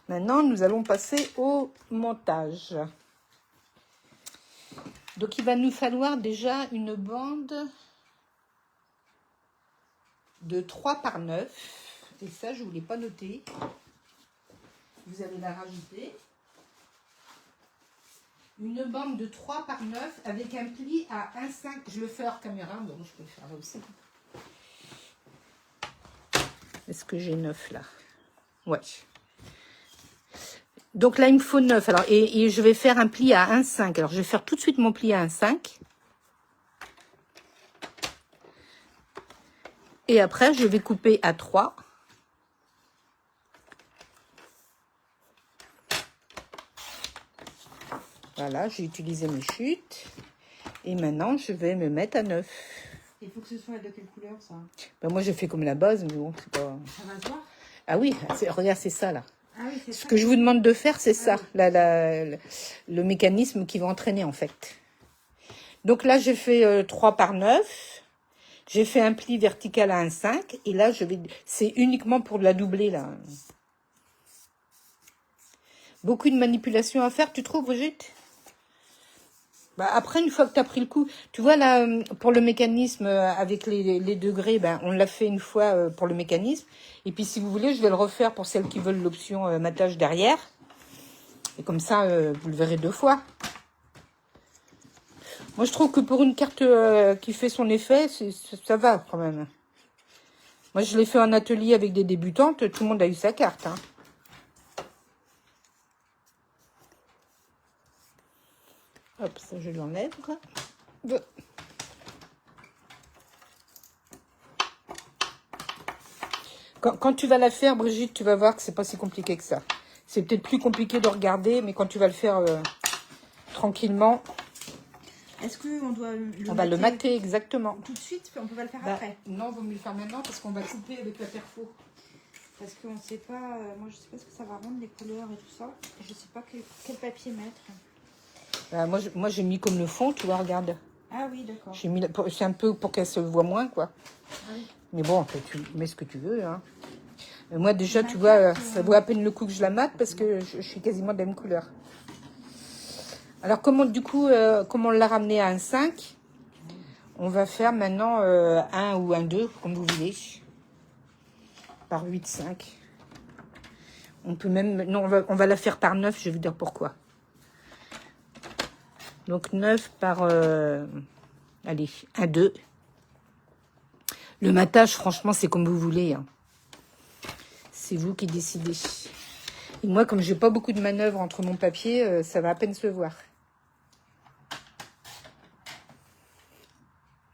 Speaker 2: Maintenant, nous allons passer au montage. Donc, il va nous falloir déjà une bande de 3 par 9. Et ça, je ne vous l'ai pas noté. Vous allez la rajouter. Une bande de 3 par 9 avec un pli à 1,5. Je le fais hors caméra, donc je peux le faire là aussi. Est-ce que j'ai 9 là? Ouais. Donc là, il me faut 9. Alors, et je vais faire un pli à 1,5. Alors, je vais faire tout de suite mon pli à 1,5. Et après, je vais couper à 3. Voilà, j'ai utilisé mes chutes. Et maintenant, je vais me mettre à 9.
Speaker 1: Il faut que ce soit de quelle couleur, ça?
Speaker 2: Ben, moi, je fais comme la base, mais bon, c'est pas...
Speaker 1: Ça va se voir?
Speaker 2: Ah oui, regarde, c'est ça, là.
Speaker 1: Ah oui, c'est
Speaker 2: Ce
Speaker 1: ça.
Speaker 2: que je vous demande de faire, c'est ça,
Speaker 1: oui.
Speaker 2: le mécanisme qui va entraîner, en fait. Donc là, j'ai fait 3 par 9. J'ai fait un pli vertical à 1,5. Et là, c'est uniquement pour la doubler, là. Beaucoup de manipulations à faire, tu trouves, Brigitte? Bah, après, une fois que tu as pris le coup, tu vois, là, pour le mécanisme, avec les degrés, ben, on l'a fait une fois pour le mécanisme. Et puis, si vous voulez, je vais le refaire pour celles qui veulent l'option matage derrière. Et comme ça, vous le verrez 2 fois. Moi, je trouve que pour une carte qui fait son effet, ça va quand même. Moi, je l'ai fait en atelier avec des débutantes. Tout le monde a eu sa carte. Hein. Hop, ça, je l'enlève. Quand tu vas la faire, Brigitte, tu vas voir que c'est pas si compliqué que ça. C'est peut-être plus compliqué de regarder, mais quand tu vas le faire tranquillement,
Speaker 3: Est-ce qu'on doit
Speaker 2: on va le mater exactement.
Speaker 3: tout de suite? On peut pas le faire
Speaker 2: Bah,
Speaker 3: après?
Speaker 2: non, vaut mieux le faire maintenant parce qu'on va couper avec la perfo.
Speaker 3: Parce qu'on ne sait pas, moi je sais pas ce que ça va rendre, les couleurs et tout ça. Je sais pas quel papier mettre.
Speaker 2: Bah, moi j'ai mis comme le fond, tu vois, regarde.
Speaker 3: Ah oui, d'accord.
Speaker 2: J'ai mis, c'est un peu pour qu'elle se voit moins, quoi.
Speaker 3: Ah oui.
Speaker 2: Mais bon, après, tu mets ce que tu veux, hein. Moi déjà, tu vois, ça vaut à peine le coup que je la mate parce que je suis quasiment de la même couleur. Alors, du coup, comme on l'a ramené à un 5, on va faire maintenant un ou un 2, comme vous voulez. Par 8, 5. On peut même... Non, on va la faire par 9, je vais vous dire pourquoi. Donc 9 par... allez, 1, 2. Le matage, franchement, c'est comme vous voulez. Hein. C'est vous qui décidez. Et moi, comme j'ai pas beaucoup de manœuvres entre mon papier, ça va à peine se voir.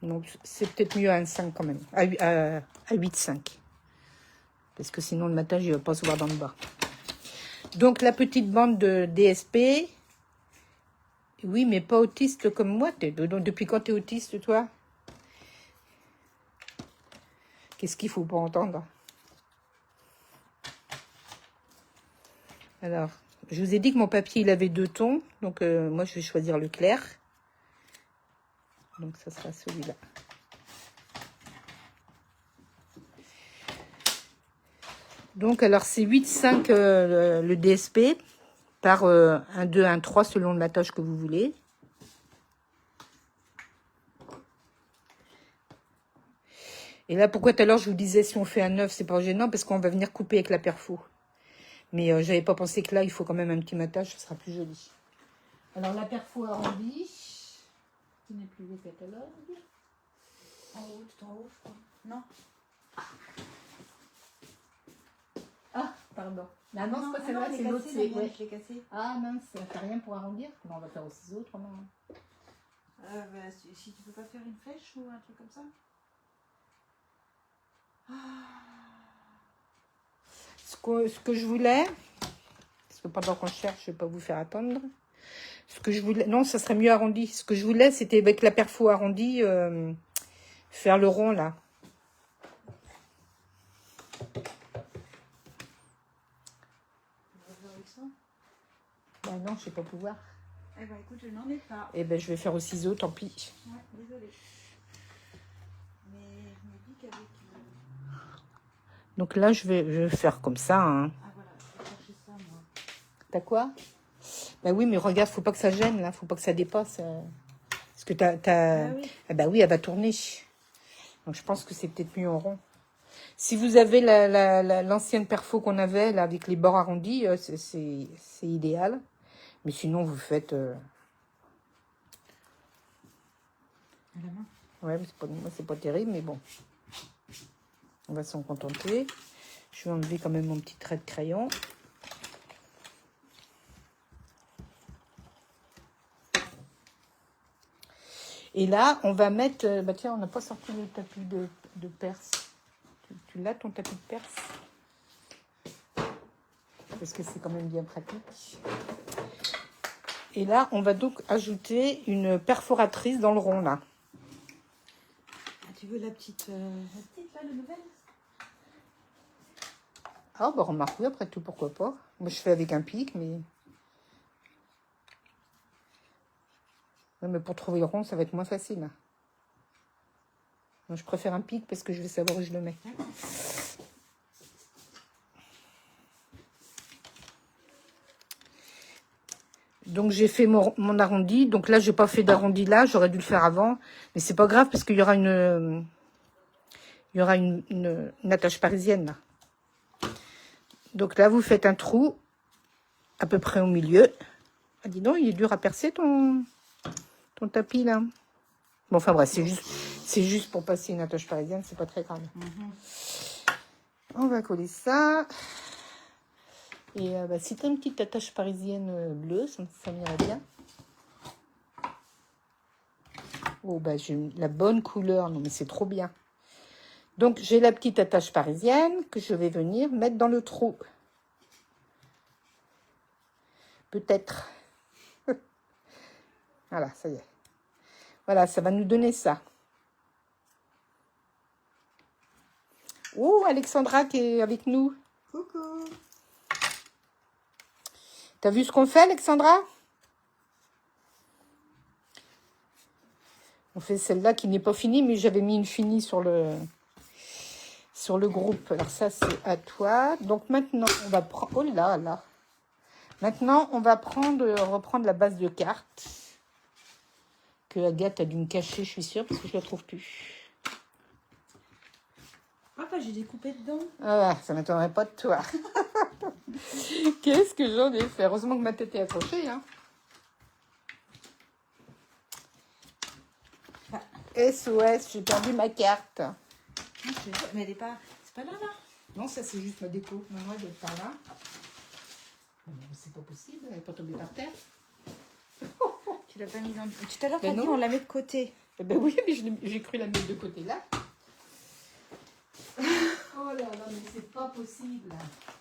Speaker 2: Donc, c'est peut-être mieux à 1,5 quand même. À 8,5. Parce que sinon, le matage, il ne va pas se voir dans le bas. Donc, la petite bande de DSP. Oui, mais pas autiste comme moi. Donc, depuis quand tu es autiste, toi? Qu'est-ce qu'il faut pour entendre? Alors, je vous ai dit que mon papier, il avait 2 tons. Donc, moi, je vais choisir le clair. Donc, ça sera celui-là. Donc, alors, c'est 8,5 le DSP par 1, 2, 1, 3 selon la tâche que vous voulez. Et là, pourquoi tout à l'heure, je vous disais, si on fait un 9, c'est pas gênant parce qu'on va venir couper avec la perfo. Mais j'avais pas pensé que là, il faut quand même un petit matage, ce sera plus joli. Alors, la perfo arrondie. Ce n'est plus le catalogue.
Speaker 3: En haut, tout en haut, je crois. Non.
Speaker 2: Ah, pardon. Ah non, c'est pas
Speaker 3: non,
Speaker 2: celle-là, c'est l'autre.
Speaker 3: Je l'ai cassé.
Speaker 2: Ah mince, ça fait rien pour arrondir. Bon, on va faire au ciseau autrement.
Speaker 3: Bah, si tu peux pas faire une flèche ou un truc comme ça.
Speaker 2: Ce que je voulais, parce que pendant qu'on cherche, je ne vais pas vous faire attendre. Ce que je voulais, non, ça serait mieux arrondi. Ce que je voulais, c'était avec la perfo arrondie, faire le rond là. Bah non, je ne vais pas pouvoir.
Speaker 3: Eh ben écoute, je n'en ai pas.
Speaker 2: Eh ben, je vais faire au ciseau, tant pis.
Speaker 3: Ouais, désolée. Mais je me dis qu'avec...
Speaker 2: Donc là, je vais faire comme ça. Hein.
Speaker 3: Ah voilà, je vais chercher ça, moi.
Speaker 2: T'as quoi? Bah oui, mais regarde, faut pas que ça gêne, là. Faut pas que ça dépasse. Parce que
Speaker 3: Ah oui.
Speaker 2: Ah bah oui, elle va tourner. Donc je pense que c'est peut-être mieux en rond. Si vous avez l'ancienne perfo qu'on avait, là, avec les bords arrondis, c'est idéal. Mais sinon, vous faites...
Speaker 3: À la main.
Speaker 2: Ouais, moi, c'est pas terrible, mais bon. On va s'en contenter. Je vais enlever quand même mon petit trait de crayon. Et là, on va mettre... bah tiens, on n'a pas sorti le tapis de Perse. Tu l'as, ton tapis de Perse? Parce que c'est quand même bien pratique. Et là, on va donc ajouter une perforatrice dans le rond, là.
Speaker 3: Ah, tu veux la petite là, la nouvelle?
Speaker 2: Ah, bah remarque, oui, après tout, pourquoi pas. Moi, je fais avec un pic, mais... Ouais, mais pour trouver le rond, ça va être moins facile. Moi, je préfère un pic parce que je vais savoir où je le mets. Donc, j'ai fait mon arrondi. Donc là, je n'ai pas fait d'arrondi là. J'aurais dû le faire avant. Mais c'est pas grave parce qu'il y aura une attache parisienne, là. Donc là, vous faites un trou à peu près au milieu. Ah, dis donc, il est dur à percer ton tapis, là. Bon, enfin bref, c'est juste pour passer une attache parisienne. C'est pas très grave. On va coller ça. Et bah, si tu as une petite attache parisienne bleue, ça m'irait bien. Oh, bah, j'ai la bonne couleur. Non, mais c'est trop bien. Donc, j'ai la petite attache parisienne que je vais venir mettre dans le trou. Peut-être. Voilà, ça y est. Voilà, ça va nous donner ça. Oh, Alexandra qui est avec nous.
Speaker 3: Coucou.
Speaker 2: T'as vu ce qu'on fait, Alexandra? On fait celle-là qui n'est pas finie, mais j'avais mis une finie sur le groupe. Alors ça, c'est à toi. Donc maintenant, on va prendre... Oh là là. Maintenant, on va reprendre la base de cartes que Agathe a dû me cacher, je suis sûre, parce que je ne la trouve plus.
Speaker 3: Ah bah j'ai découpé dedans.
Speaker 2: Ah, ça ne m'étonnerait pas de toi. Qu'est-ce que j'en ai fait? Heureusement que ma tête est accrochée. Hein.
Speaker 3: Bah.
Speaker 2: SOS, j'ai perdu ma carte.
Speaker 3: Non, mais elle est pas... C'est pas là, là.
Speaker 2: Non, ça c'est juste ma déco. Maman, elle est pas là. C'est pas possible, elle n'est pas tombée par terre.
Speaker 3: Tu l'as pas mis dans... Tout à l'heure,
Speaker 2: Ben
Speaker 3: t'as dit
Speaker 2: non.
Speaker 3: on la met de côté.
Speaker 2: Eh ben oui, mais j'ai cru la mettre de côté là. Oh là là, mais c'est pas possible.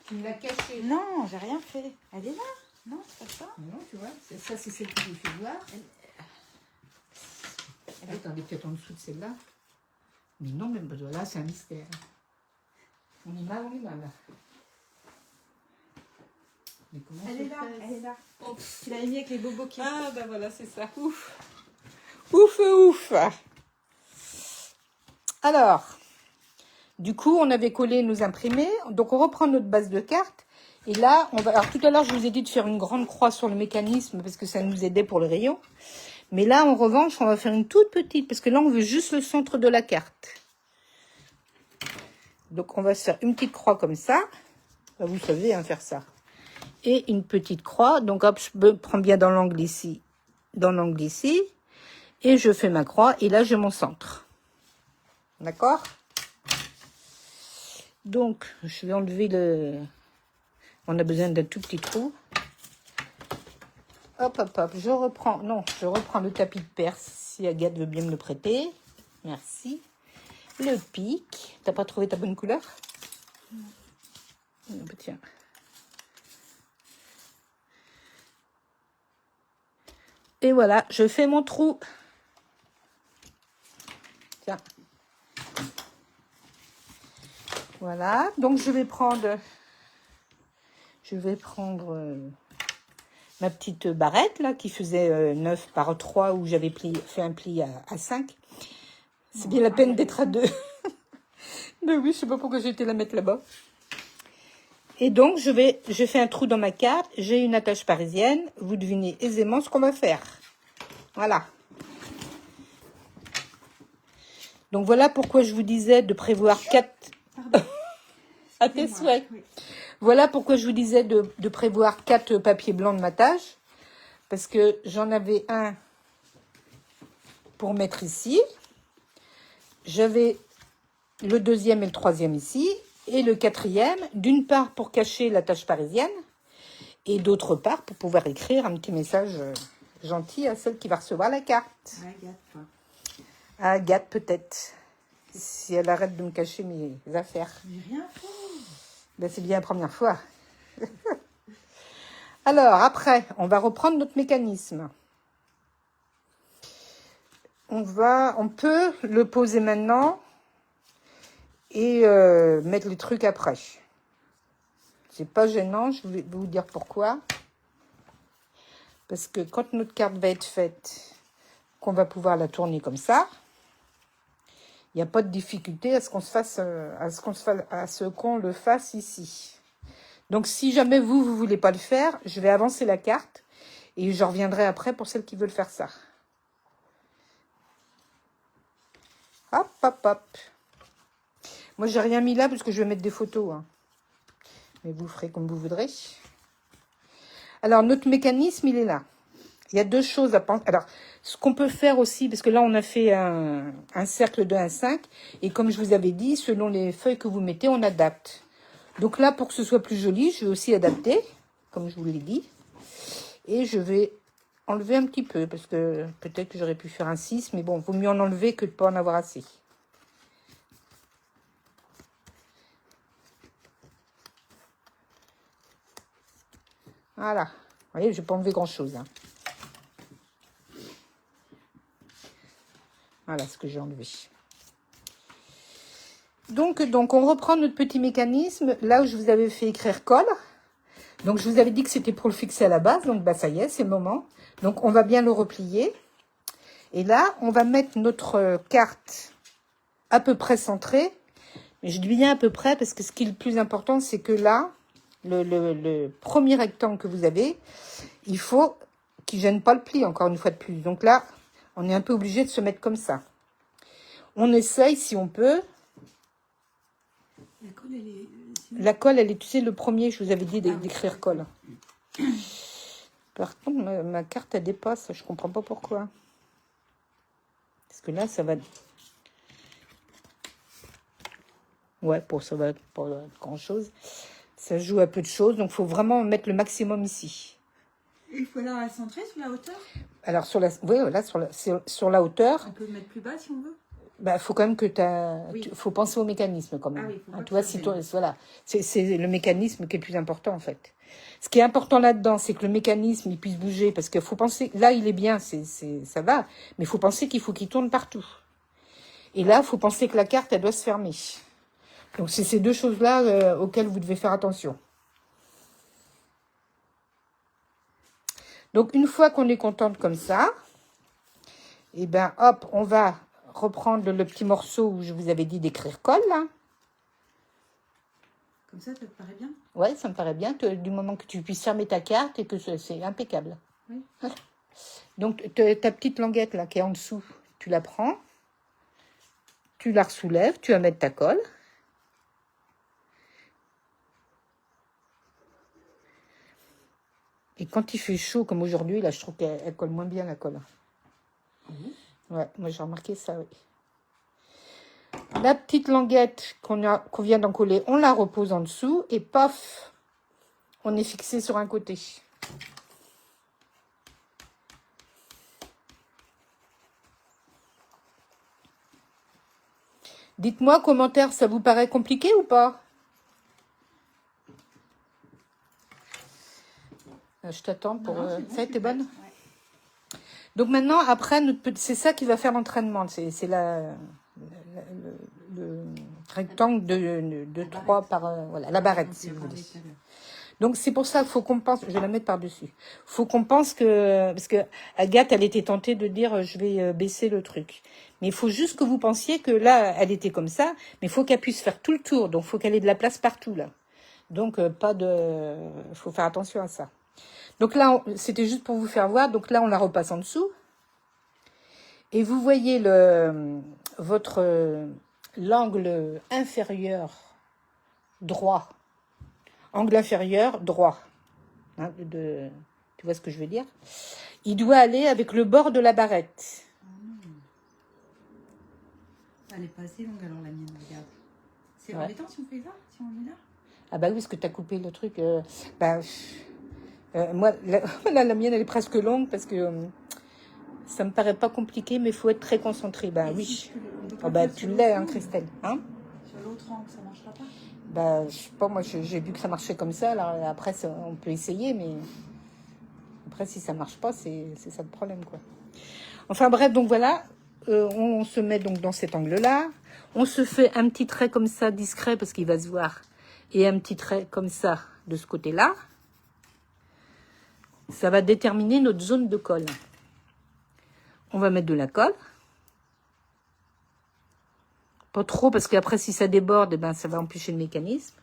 Speaker 2: Tu me l'as cachée.
Speaker 3: Non, j'ai rien fait. Elle est là. Non, c'est pas ça.
Speaker 2: Non, tu vois, ça c'est celle que j'ai fait voir. Attends, elle est peut-être en dessous de celle-là. Mais non, même là, c'est un mystère. On est mal, Mais comment
Speaker 3: Elle
Speaker 2: se
Speaker 3: est là,
Speaker 2: fait?
Speaker 3: elle est là. Tu l'as mis avec les bobos qui...
Speaker 2: Ah, ben voilà, c'est ça. Ouf. Ouf, ouf. Alors, du coup, on avait collé nos imprimés. Donc, on reprend notre base de cartes. Et là, on va... Alors, tout à l'heure, je vous ai dit de faire une grande croix sur le mécanisme parce que ça nous aidait pour le rayon. Mais là, en revanche, on va faire une toute petite parce que là, on veut juste le centre de la carte. Donc, on va se faire une petite croix comme ça. Bah, vous savez, hein, faire ça. Et une petite croix. Donc, hop, je me prends bien dans l'angle ici. Dans l'angle ici. Et je fais ma croix. Et là, j'ai mon centre. D'accord? Donc, je vais enlever le... On a besoin d'un tout petit trou. Hop, hop, hop. Je reprends... Non, je reprends le tapis de Perse. Si Agathe veut bien me le prêter. Merci. Le pic. T'as pas trouvé ta bonne couleur? Non. Tiens. Et voilà, je fais mon trou. Tiens. Voilà, donc je vais prendre ma petite barrette là qui faisait 9 par 3 où j'avais fait un pli à 5. C'est bien la peine d'être à 2. Mais oui, je sais pas pourquoi j'ai été la mettre là-bas. Et donc, je fais un trou dans ma carte. J'ai une attache parisienne. Vous devinez aisément ce qu'on va faire. Voilà. Donc, voilà pourquoi je vous disais de prévoir 4... à tes souhaits. Oui. Voilà pourquoi je vous disais de prévoir 4 papiers blancs de matage. Parce que j'en avais un pour mettre ici. J'avais le deuxième et le troisième ici. Et le quatrième, d'une part pour cacher la tache parisienne. Et d'autre part pour pouvoir écrire un petit message gentil à celle qui va recevoir la carte.
Speaker 3: Agathe, quoi.
Speaker 2: À Agathe peut-être. Si elle arrête de me cacher mes affaires.
Speaker 3: J'ai rien fait.
Speaker 2: Ben, c'est bien la première fois. Alors, après, on va reprendre notre mécanisme. On peut le poser maintenant et mettre les trucs après. C'est pas gênant, je vais vous dire pourquoi. Parce que quand notre carte va être faite, qu'on va pouvoir la tourner comme ça, il n'y a pas de difficulté à ce qu'on le fasse ici. Donc, si jamais vous ne voulez pas le faire, je vais avancer la carte et je reviendrai après pour celles qui veulent faire ça. Hop, hop, hop. Moi, j'ai rien mis là parce que je vais mettre des photos. Hein. Mais vous ferez comme vous voudrez. Alors, notre mécanisme, il est là. Il y a deux choses à penser. Alors, ce qu'on peut faire aussi, parce que là, on a fait un cercle de 1,5. Et comme je vous avais dit, selon les feuilles que vous mettez, on adapte. Donc là, pour que ce soit plus joli, je vais aussi adapter, comme je vous l'ai dit. Et je vais enlever un petit peu, parce que peut-être que j'aurais pu faire un 6. Mais bon, vaut mieux en enlever que de ne pas en avoir assez. Voilà. voyez, je n'ai pas enlevé grand-chose. Hein. Voilà ce que j'ai enlevé. Donc, on reprend notre petit mécanisme. Là où je vous avais fait écrire colle. Donc, je vous avais dit que c'était pour le fixer à la base. Donc, bah, ça y est, c'est le moment. Donc, on va bien le replier. Et là, on va mettre notre carte à peu près centrée. Mais je dis bien à peu près parce que ce qui est le plus important, c'est que là, le premier rectangle que vous avez, il faut qu'il ne gêne pas le pli, encore une fois de plus. Donc là, on est un peu obligé de se mettre comme ça. On essaye, si on peut.
Speaker 1: La colle, elle est...
Speaker 2: La colle, elle est, tu sais, le premier, je vous avais dit d'écrire colle. Par contre, ma carte, elle dépasse. Je comprends pas pourquoi. Parce que là, ça va... Ouais, pour ça va pas grand-chose. Ça joue à peu de choses, donc il faut vraiment mettre le maximum ici.
Speaker 1: Il faut la centrer sur la hauteur.
Speaker 2: Alors, sur la, oui, voilà, sur la hauteur,
Speaker 1: On peut le mettre plus bas si on veut.
Speaker 2: bah, faut quand même que faut penser au mécanisme quand même.
Speaker 1: Ah oui, faut
Speaker 2: Hein,
Speaker 1: pas
Speaker 2: tu vois,
Speaker 1: que ça
Speaker 2: si toi,
Speaker 1: gêne.
Speaker 2: voilà, c'est le mécanisme qui est le plus important en fait. Ce qui est important là-dedans, c'est que le mécanisme il puisse bouger parce qu'il faut penser. Là, il est bien, ça va, mais il faut penser qu'il faut qu'il tourne partout. Et là, il faut penser que la carte, elle doit se fermer. Donc, c'est ces deux choses-là auxquelles vous devez faire attention. Donc, une fois qu'on est contente comme ça, et ben hop, on va reprendre le petit morceau où je vous avais dit d'écrire colle, là.
Speaker 1: Comme ça te paraît bien?
Speaker 2: Ouais, ça me paraît bien, du moment que tu puisses fermer ta carte et que c'est impeccable.
Speaker 1: Oui.
Speaker 2: Voilà. Donc, ta petite languette, là, qui est en dessous, tu la prends, tu la soulèves, tu vas mettre ta colle. Et quand il fait chaud, comme aujourd'hui, là, je trouve qu'elle colle moins bien, la colle. Ouais, moi, j'ai remarqué ça, oui. La petite languette qu'on vient d'en coller, on la repose en dessous. Et paf, on est fixé sur un côté. Dites-moi, commentaire, ça vous paraît compliqué ou pas? Je t'attends pour...
Speaker 1: Non, c'est bon,
Speaker 2: ça a été
Speaker 1: super.
Speaker 2: bonne?
Speaker 1: Ouais.
Speaker 2: Donc maintenant, après, c'est ça qui va faire l'entraînement. C'est le rectangle de 3 par... voilà, la barrette, si vous voulez. Donc c'est pour ça qu'il faut qu'on pense... Je vais la mettre par-dessus. Faut qu'on pense que... Parce que Agathe, elle était tentée de dire, je vais baisser le truc. Mais il faut juste que vous pensiez que là, elle était comme ça. Mais il faut qu'elle puisse faire tout le tour. Donc il faut qu'elle ait de la place partout, là. Donc pas de... Il faut faire attention à ça. Donc là, c'était juste pour vous faire voir. Donc là, on la repasse en dessous. Et vous voyez l'angle inférieur droit. Angle inférieur droit. Hein, tu vois ce que je veux dire? Il doit aller avec le bord de la barrette.
Speaker 1: Elle n'est pas assez longue alors la mienne, regarde. C'est
Speaker 2: Ouais.
Speaker 1: embêtant si on fait ça, si on est là.
Speaker 2: Ah bah oui, parce que tu as coupé le truc. Moi, la mienne, elle est presque longue parce que ça me paraît pas compliqué, mais il faut être très concentré. Bah
Speaker 1: Et
Speaker 2: oui.
Speaker 1: si on peut pas
Speaker 2: Ah bah
Speaker 1: faire
Speaker 2: tu
Speaker 1: sur
Speaker 2: l'es,
Speaker 1: l'autre
Speaker 2: hein,
Speaker 1: angle
Speaker 2: Christelle. Hein?
Speaker 1: Sur l'autre angle, ça marchera pas.
Speaker 2: Bah, je sais pas, moi j'ai vu que ça marchait comme ça. Alors après, on peut essayer, mais après, si ça marche pas, c'est ça le problème, quoi. Enfin bref, donc voilà. On se met donc dans cet angle-là. On se fait un petit trait comme ça, discret, parce qu'il va se voir. Et un petit trait comme ça, de ce côté-là. Ça va déterminer notre zone de colle. On va mettre de la colle. Pas trop, parce qu'après, si ça déborde, eh ben, ça va empêcher le mécanisme.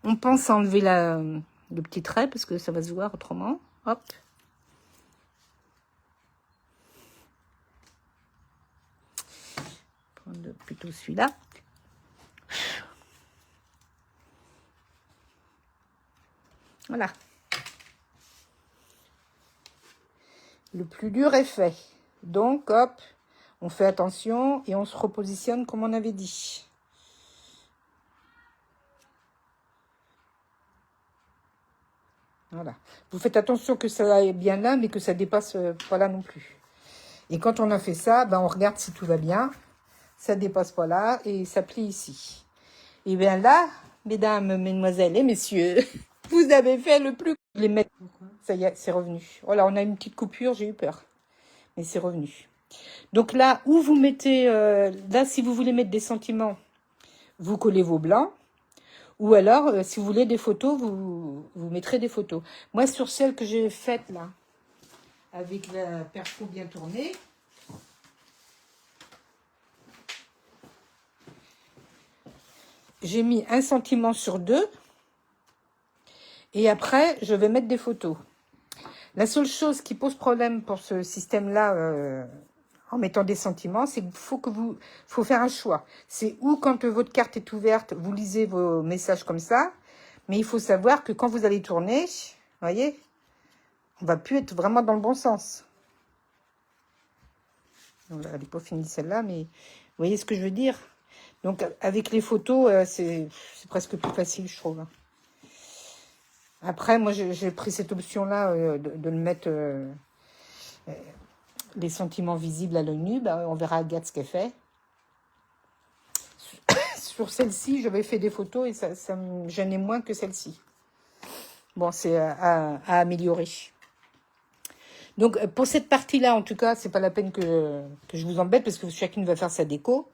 Speaker 2: On pense à enlever le petit trait, parce que ça va se voir autrement. Hop. Prendre plutôt celui-là. Voilà. Le plus dur est fait. Donc, hop, on fait attention et on se repositionne comme on avait dit. Voilà. Vous faites attention que ça aille bien là, mais que ça dépasse pas là non plus. Et quand on a fait ça, ben on regarde si tout va bien. Ça dépasse pas là et ça plie ici. Et bien là, mesdames, mesdemoiselles et messieurs, Vous avez fait le plus... Les mettre.
Speaker 1: Pourquoi?
Speaker 2: Ça y est, c'est revenu. Voilà, on a une petite coupure, j'ai eu peur. Mais c'est revenu. Donc là, où vous mettez... là, si vous voulez mettre des sentiments, vous collez vos blancs. Ou alors, si vous voulez des photos, vous mettrez des photos. Moi, sur celle que j'ai faite là, avec la perfo bien tournée, j'ai mis un sentiment sur 2. Et après, je vais mettre des photos. La seule chose qui pose problème pour ce système-là, en mettant des sentiments, c'est qu'il faut faire un choix. C'est où, quand votre carte est ouverte, vous lisez vos messages comme ça. Mais il faut savoir que quand vous allez tourner, vous voyez, on va plus être vraiment dans le bon sens. Donc, elle n'est pas finie celle-là, mais vous voyez ce que je veux dire? Donc, avec les photos, c'est presque plus facile, je trouve. Après, moi, j'ai pris cette option-là de le mettre les sentiments visibles à l'œil nu. On verra Agathe ce qu'elle fait. Sur celle-ci, j'avais fait des photos et ça me gênait moins que celle-ci. Bon, c'est à améliorer. Donc, pour cette partie-là, en tout cas, c'est pas la peine que je vous embête parce que chacune va faire sa déco.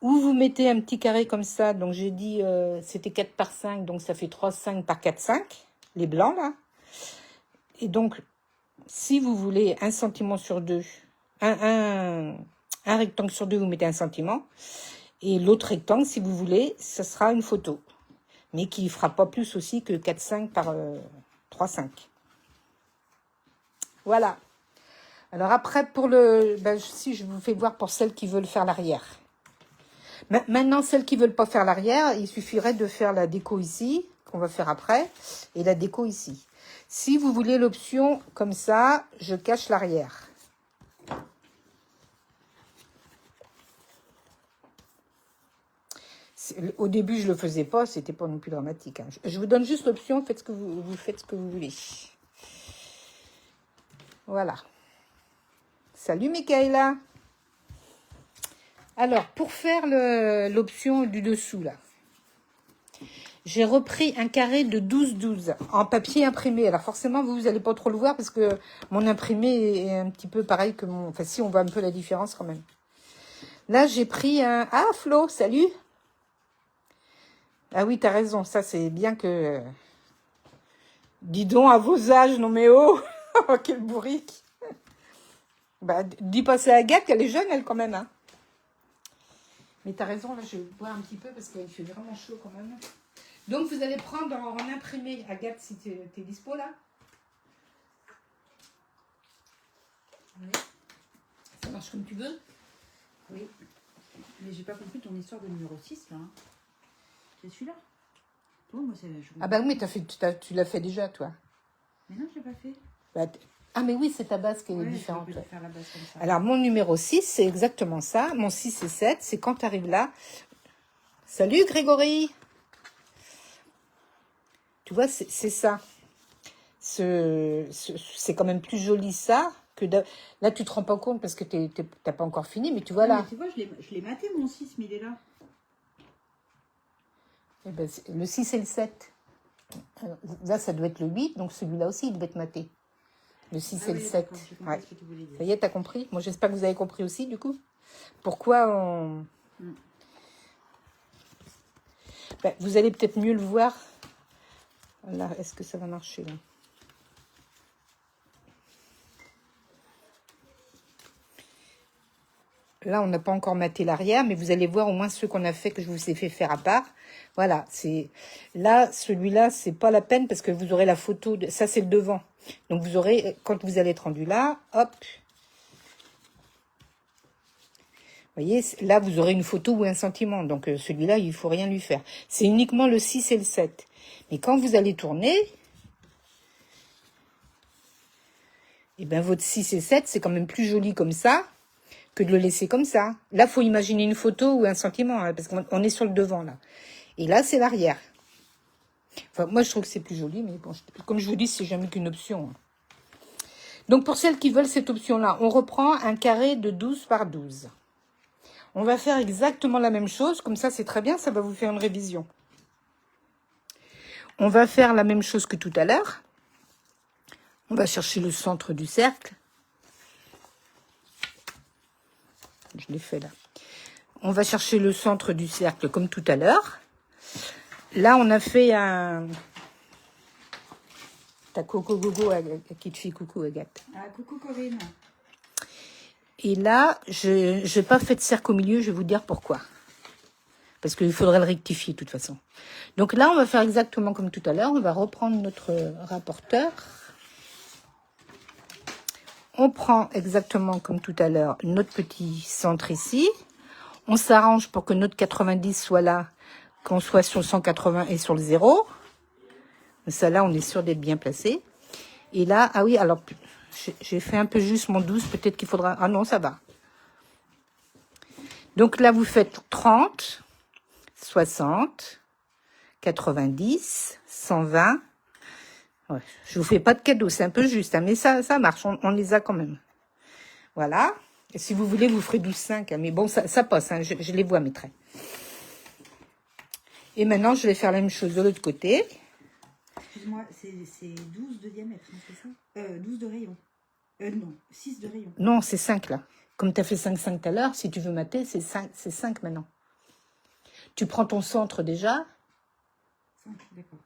Speaker 2: Où vous mettez un petit carré comme ça, donc j'ai dit c'était 4 par 5, donc ça fait 3, 5 par 4, 5, les blancs là. Et donc, si vous voulez un sentiment sur 2, un rectangle sur 2, vous mettez un sentiment. Et l'autre rectangle, si vous voulez, ce sera une photo. Mais qui ne fera pas plus aussi que 4, 5 par 3, 5. Voilà. Alors après, pour le... si je vous fais voir pour celles qui veulent faire l'arrière. Maintenant, celles qui ne veulent pas faire l'arrière, il suffirait de faire la déco ici, qu'on va faire après, et la déco ici. Si vous voulez l'option comme ça, je cache l'arrière. Au début, je ne le faisais pas, c'était pas non plus dramatique. Hein. Je vous donne juste l'option, faites ce que vous faites ce que vous voulez. Voilà. Salut Michaela. Alors, pour faire l'option du dessous, là, j'ai repris un carré de 12-12 en papier imprimé. Alors, forcément, vous n'allez pas trop le voir parce que mon imprimé est un petit peu pareil que mon... Enfin, si, on voit un peu la différence quand même. Là, j'ai pris un... Ah, Flo, salut. Ah oui, t'as raison. Ça, c'est bien que... Dis donc, à vos âges, non mais oh. Oh, quel bourrique. Dis pas ça à Agathe, qu'elle est jeune, elle, quand même, hein. Mais t'as raison, là, je vais boire un petit peu parce qu'il fait vraiment chaud quand même. Donc, vous allez prendre en imprimé, Agathe, si tu es dispo, là.
Speaker 1: Oui.
Speaker 2: Ça marche comme tu veux.
Speaker 1: Oui. Mais j'ai pas compris ton histoire de numéro 6, là. Hein. C'est celui-là? Toi, moi, c'est...
Speaker 2: Ah bah oui, mais tu l'as fait déjà, toi.
Speaker 1: Mais non, je l'ai pas fait.
Speaker 2: Ah mais oui, c'est ta base qui est
Speaker 1: Ouais,
Speaker 2: différente.
Speaker 1: je peux faire la base comme ça.
Speaker 2: Alors, mon numéro 6, c'est exactement ça. Mon 6 et 7, c'est quand tu arrives là. Salut, Grégory. Tu vois, c'est ça. C'est quand même plus joli, ça. Là, tu te rends pas compte parce que t'as pas encore fini, mais tu vois là.
Speaker 1: Mais tu vois, je l'ai maté, mon 6, mais il est là.
Speaker 2: Eh ben, le 6 et le 7. Alors, là, ça doit être le 8, donc celui-là aussi, il doit être maté. Le 6 et le 7. Ouais. Ça y est, t'as compris? Moi, j'espère que vous avez compris aussi, du coup. Pourquoi on... vous allez peut-être mieux le voir. Là, est-ce que ça va marcher, là? Là, on n'a pas encore maté l'arrière, mais vous allez voir au moins ceux qu'on a fait, que je vous ai fait faire à part. Voilà, là, celui-là, c'est pas la peine parce que vous aurez la photo, ça c'est le devant. Donc vous aurez, quand vous allez être rendu là, hop. Vous voyez, là, vous aurez une photo ou un sentiment. Donc celui-là, il faut rien lui faire. C'est uniquement le 6 et le 7. Mais quand vous allez tourner, eh ben, votre 6 et 7, c'est quand même plus joli comme ça que de le laisser comme ça. Là, faut imaginer une photo ou un sentiment, hein, parce qu'on est sur le devant, là. Et là, c'est l'arrière. Enfin, moi, je trouve que c'est plus joli, mais bon, comme je vous dis, c'est jamais qu'une option. Donc, pour celles qui veulent cette option-là, on reprend un carré de 12 par 12. On va faire exactement la même chose. Comme ça, c'est très bien, ça va vous faire une révision. on va faire la même chose que tout à l'heure. On va chercher le centre du cercle. Je l'ai fait là. On va chercher le centre du cercle comme tout à l'heure. Là, on a fait un... Ta coco gogo qui te fait coucou, Agathe.
Speaker 1: Ah, coucou Corinne.
Speaker 2: Et là, je n'ai pas fait de cercle au milieu, je vais vous dire pourquoi. Parce qu'il faudrait le rectifier de toute façon. Donc là, on va faire exactement comme tout à l'heure. On va reprendre notre rapporteur. On prend exactement comme tout à l'heure notre petit centre ici. On s'arrange pour que notre 90 soit là, qu'on soit sur le 180 et sur le 0. Ça là, on est sûr d'être bien placé. Et là, ah oui, alors, j'ai fait un peu juste mon 12, peut-être qu'il faudra... Ah non, ça va. Donc là, vous faites 30, 60, 90, 120. Ouais, je vous fais pas de cadeau, c'est un peu juste, hein, mais ça marche, on les a quand même. Voilà. Et si vous voulez, vous ferez 12,5, hein, mais bon, ça passe, hein, je les vois, mes traits. Et maintenant, je vais faire la même chose de l'autre côté.
Speaker 1: Excuse-moi, c'est 12 de diamètre, hein, c'est ça 12 de rayon. Non, 6 de rayon.
Speaker 2: Non, c'est 5 là. Comme tu as fait 5 tout à l'heure, si tu veux mater, c'est 5 maintenant. Tu prends ton centre déjà.
Speaker 1: 5, d'accord.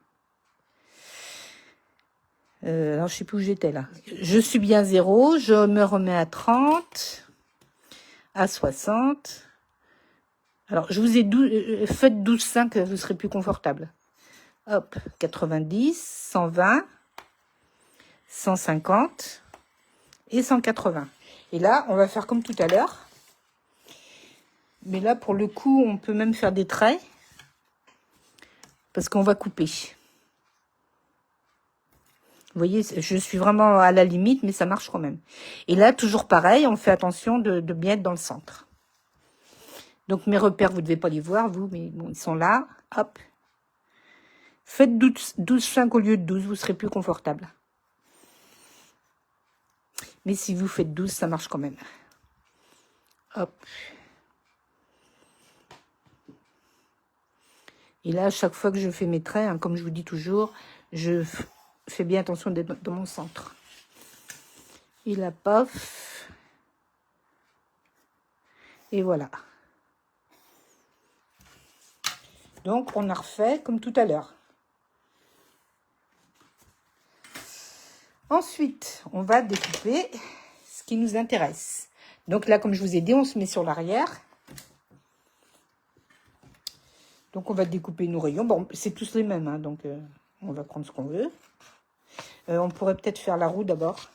Speaker 2: Alors, je sais plus où j'étais là. Je suis bien 0, je me remets à 30, à 60. Alors, je vous ai faites 12,5, vous serez plus confortable. Hop, 90, 120, 150 et 180. Et là, on va faire comme tout à l'heure. Mais là, pour le coup, on peut même faire des traits. Parce qu'on va couper. Vous voyez, je suis vraiment à la limite, mais ça marche quand même. Et là, toujours pareil, on fait attention de bien être dans le centre. Donc, mes repères, vous ne devez pas les voir, vous, mais bon, ils sont là. Hop. Faites 12,5 au lieu de 12, vous serez plus confortable. Mais si vous faites 12, ça marche quand même. Hop. Et là, à chaque fois que je fais mes traits, hein, comme je vous dis toujours, je fais bien attention d'être dans mon centre. Et là, paf. Et voilà. Donc, on a refait comme tout à l'heure. Ensuite, on va découper ce qui nous intéresse. Donc là, comme je vous ai dit, on se met sur l'arrière. Donc, on va découper nos rayons. Bon, c'est tous les mêmes, hein, donc on va prendre ce qu'on veut. On pourrait peut-être faire la roue d'abord.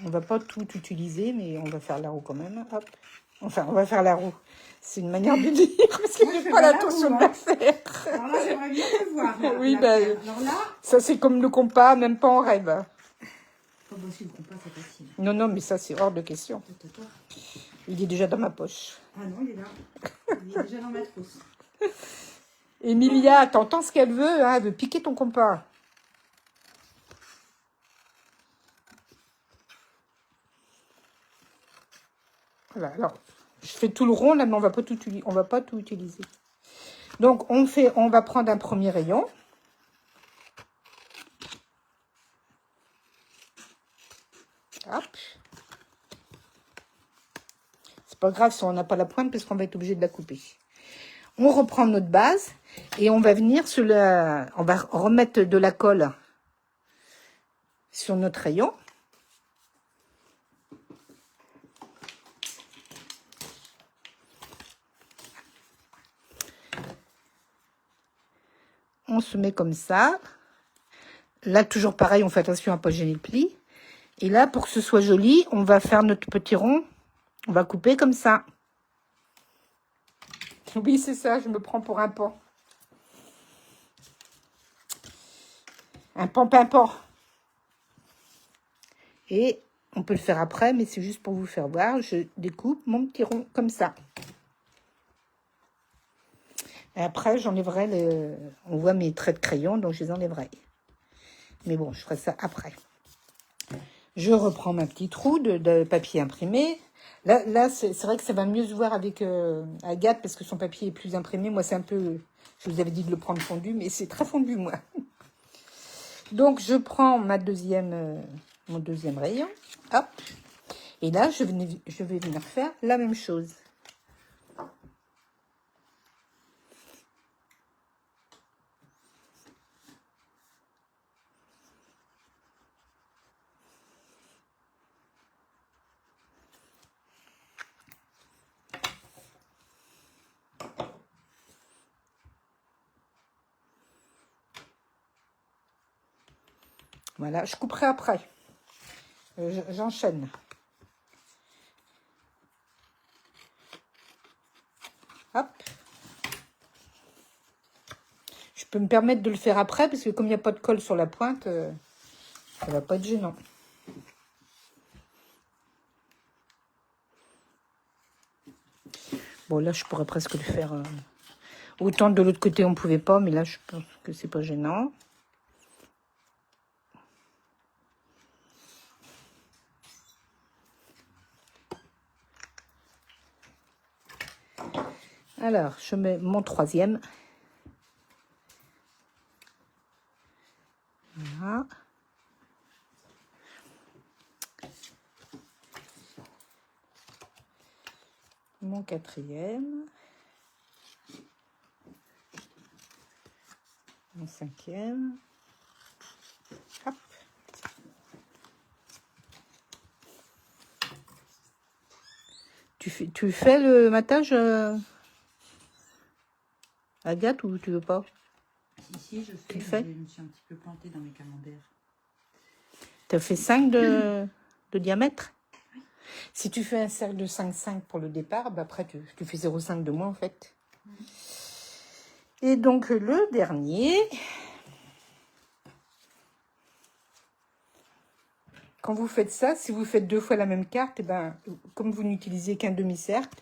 Speaker 2: On va pas tout utiliser, mais on va faire la roue quand même. Hop. Enfin, on va faire la roue. C'est une manière de dire, parce que
Speaker 1: Moi, je
Speaker 2: j'ai
Speaker 1: fais
Speaker 2: pas
Speaker 1: pas la
Speaker 2: l'intention
Speaker 1: roue,
Speaker 2: de la
Speaker 1: hein.
Speaker 2: faire.
Speaker 1: Alors là, j'aimerais bien le voir. Là,
Speaker 2: Oui,
Speaker 1: la
Speaker 2: ben,
Speaker 1: faire. Alors là...
Speaker 2: ça c'est comme le compas, même pas en rêve.
Speaker 1: Oh, bah, si le compas, c'est facile.
Speaker 2: Non, non, mais ça c'est hors de question. Il est déjà dans ma poche.
Speaker 1: Ah non, il est là. Il est déjà dans ma trousse.
Speaker 2: Emilia, t'entends ce qu'elle veut, hein, elle veut piquer ton compas. Voilà, alors, je fais tout le rond là, mais on va pas tout utiliser. Donc, on va prendre un premier rayon. Hop. C'est pas grave si on n'a pas la pointe, parce qu'on va être obligé de la couper. On reprend notre base et on va venir sur on va remettre de la colle sur notre rayon. On se met comme ça. Là, toujours pareil, on fait attention à ne pas gêner le pli. Et là, pour que ce soit joli, on va faire notre petit rond. On va couper comme ça. Oui, c'est ça, je me prends pour un pan. Un pan pimpant. Et on peut le faire après, mais c'est juste pour vous faire voir. Je découpe mon petit rond comme ça. Et après, j'enlèverai on voit mes traits de crayon, donc je les enlèverai. Mais bon, je ferai ça après. Je reprends ma petite roue de papier imprimé. Là c'est vrai que ça va mieux se voir avec Agathe parce que son papier est plus imprimé. Moi, c'est un peu... Je vous avais dit de le prendre fondu, mais c'est très fondu, moi. Donc, je prends mon deuxième rayon. Hop. Et là, je vais venir faire la même chose. Voilà, je couperai après. J'enchaîne. Hop. Je peux me permettre de le faire après, parce que comme il n'y a pas de colle sur la pointe, ça va pas être gênant. Bon, là, je pourrais presque le faire. Autant de l'autre côté, on pouvait pas, mais là, je pense que c'est pas gênant. Alors, je mets mon troisième. Voilà. Mon quatrième. Mon cinquième. Hop. Tu fais le matage, Agathe, ou tu veux pas?
Speaker 1: Si, je fais.
Speaker 2: Tu le fais?
Speaker 1: Je me suis un petit peu plantée dans mes camemberts.
Speaker 2: Tu as fait 5 de diamètre? Oui. Si tu fais un cercle de 5,5 pour le départ, bah après tu fais 0,5 de moins en fait. Et donc le dernier, quand vous faites ça, si vous faites 2 fois la même carte, et ben, comme vous n'utilisez qu'un demi-cercle,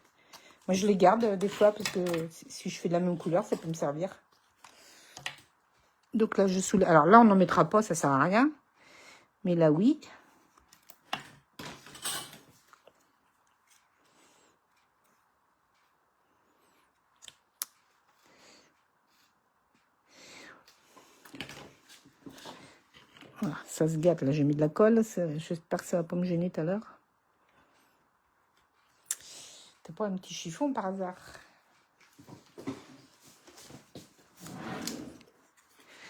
Speaker 2: moi je les garde des fois parce que si je fais de la même couleur, ça peut me servir. Donc là je soulève. Alors là on n'en mettra pas, ça sert à rien. Mais là oui. Voilà, ça se gâte, là j'ai mis de la colle, j'espère que ça va pas me gêner tout à l'heure. T'as pas un petit chiffon par hasard?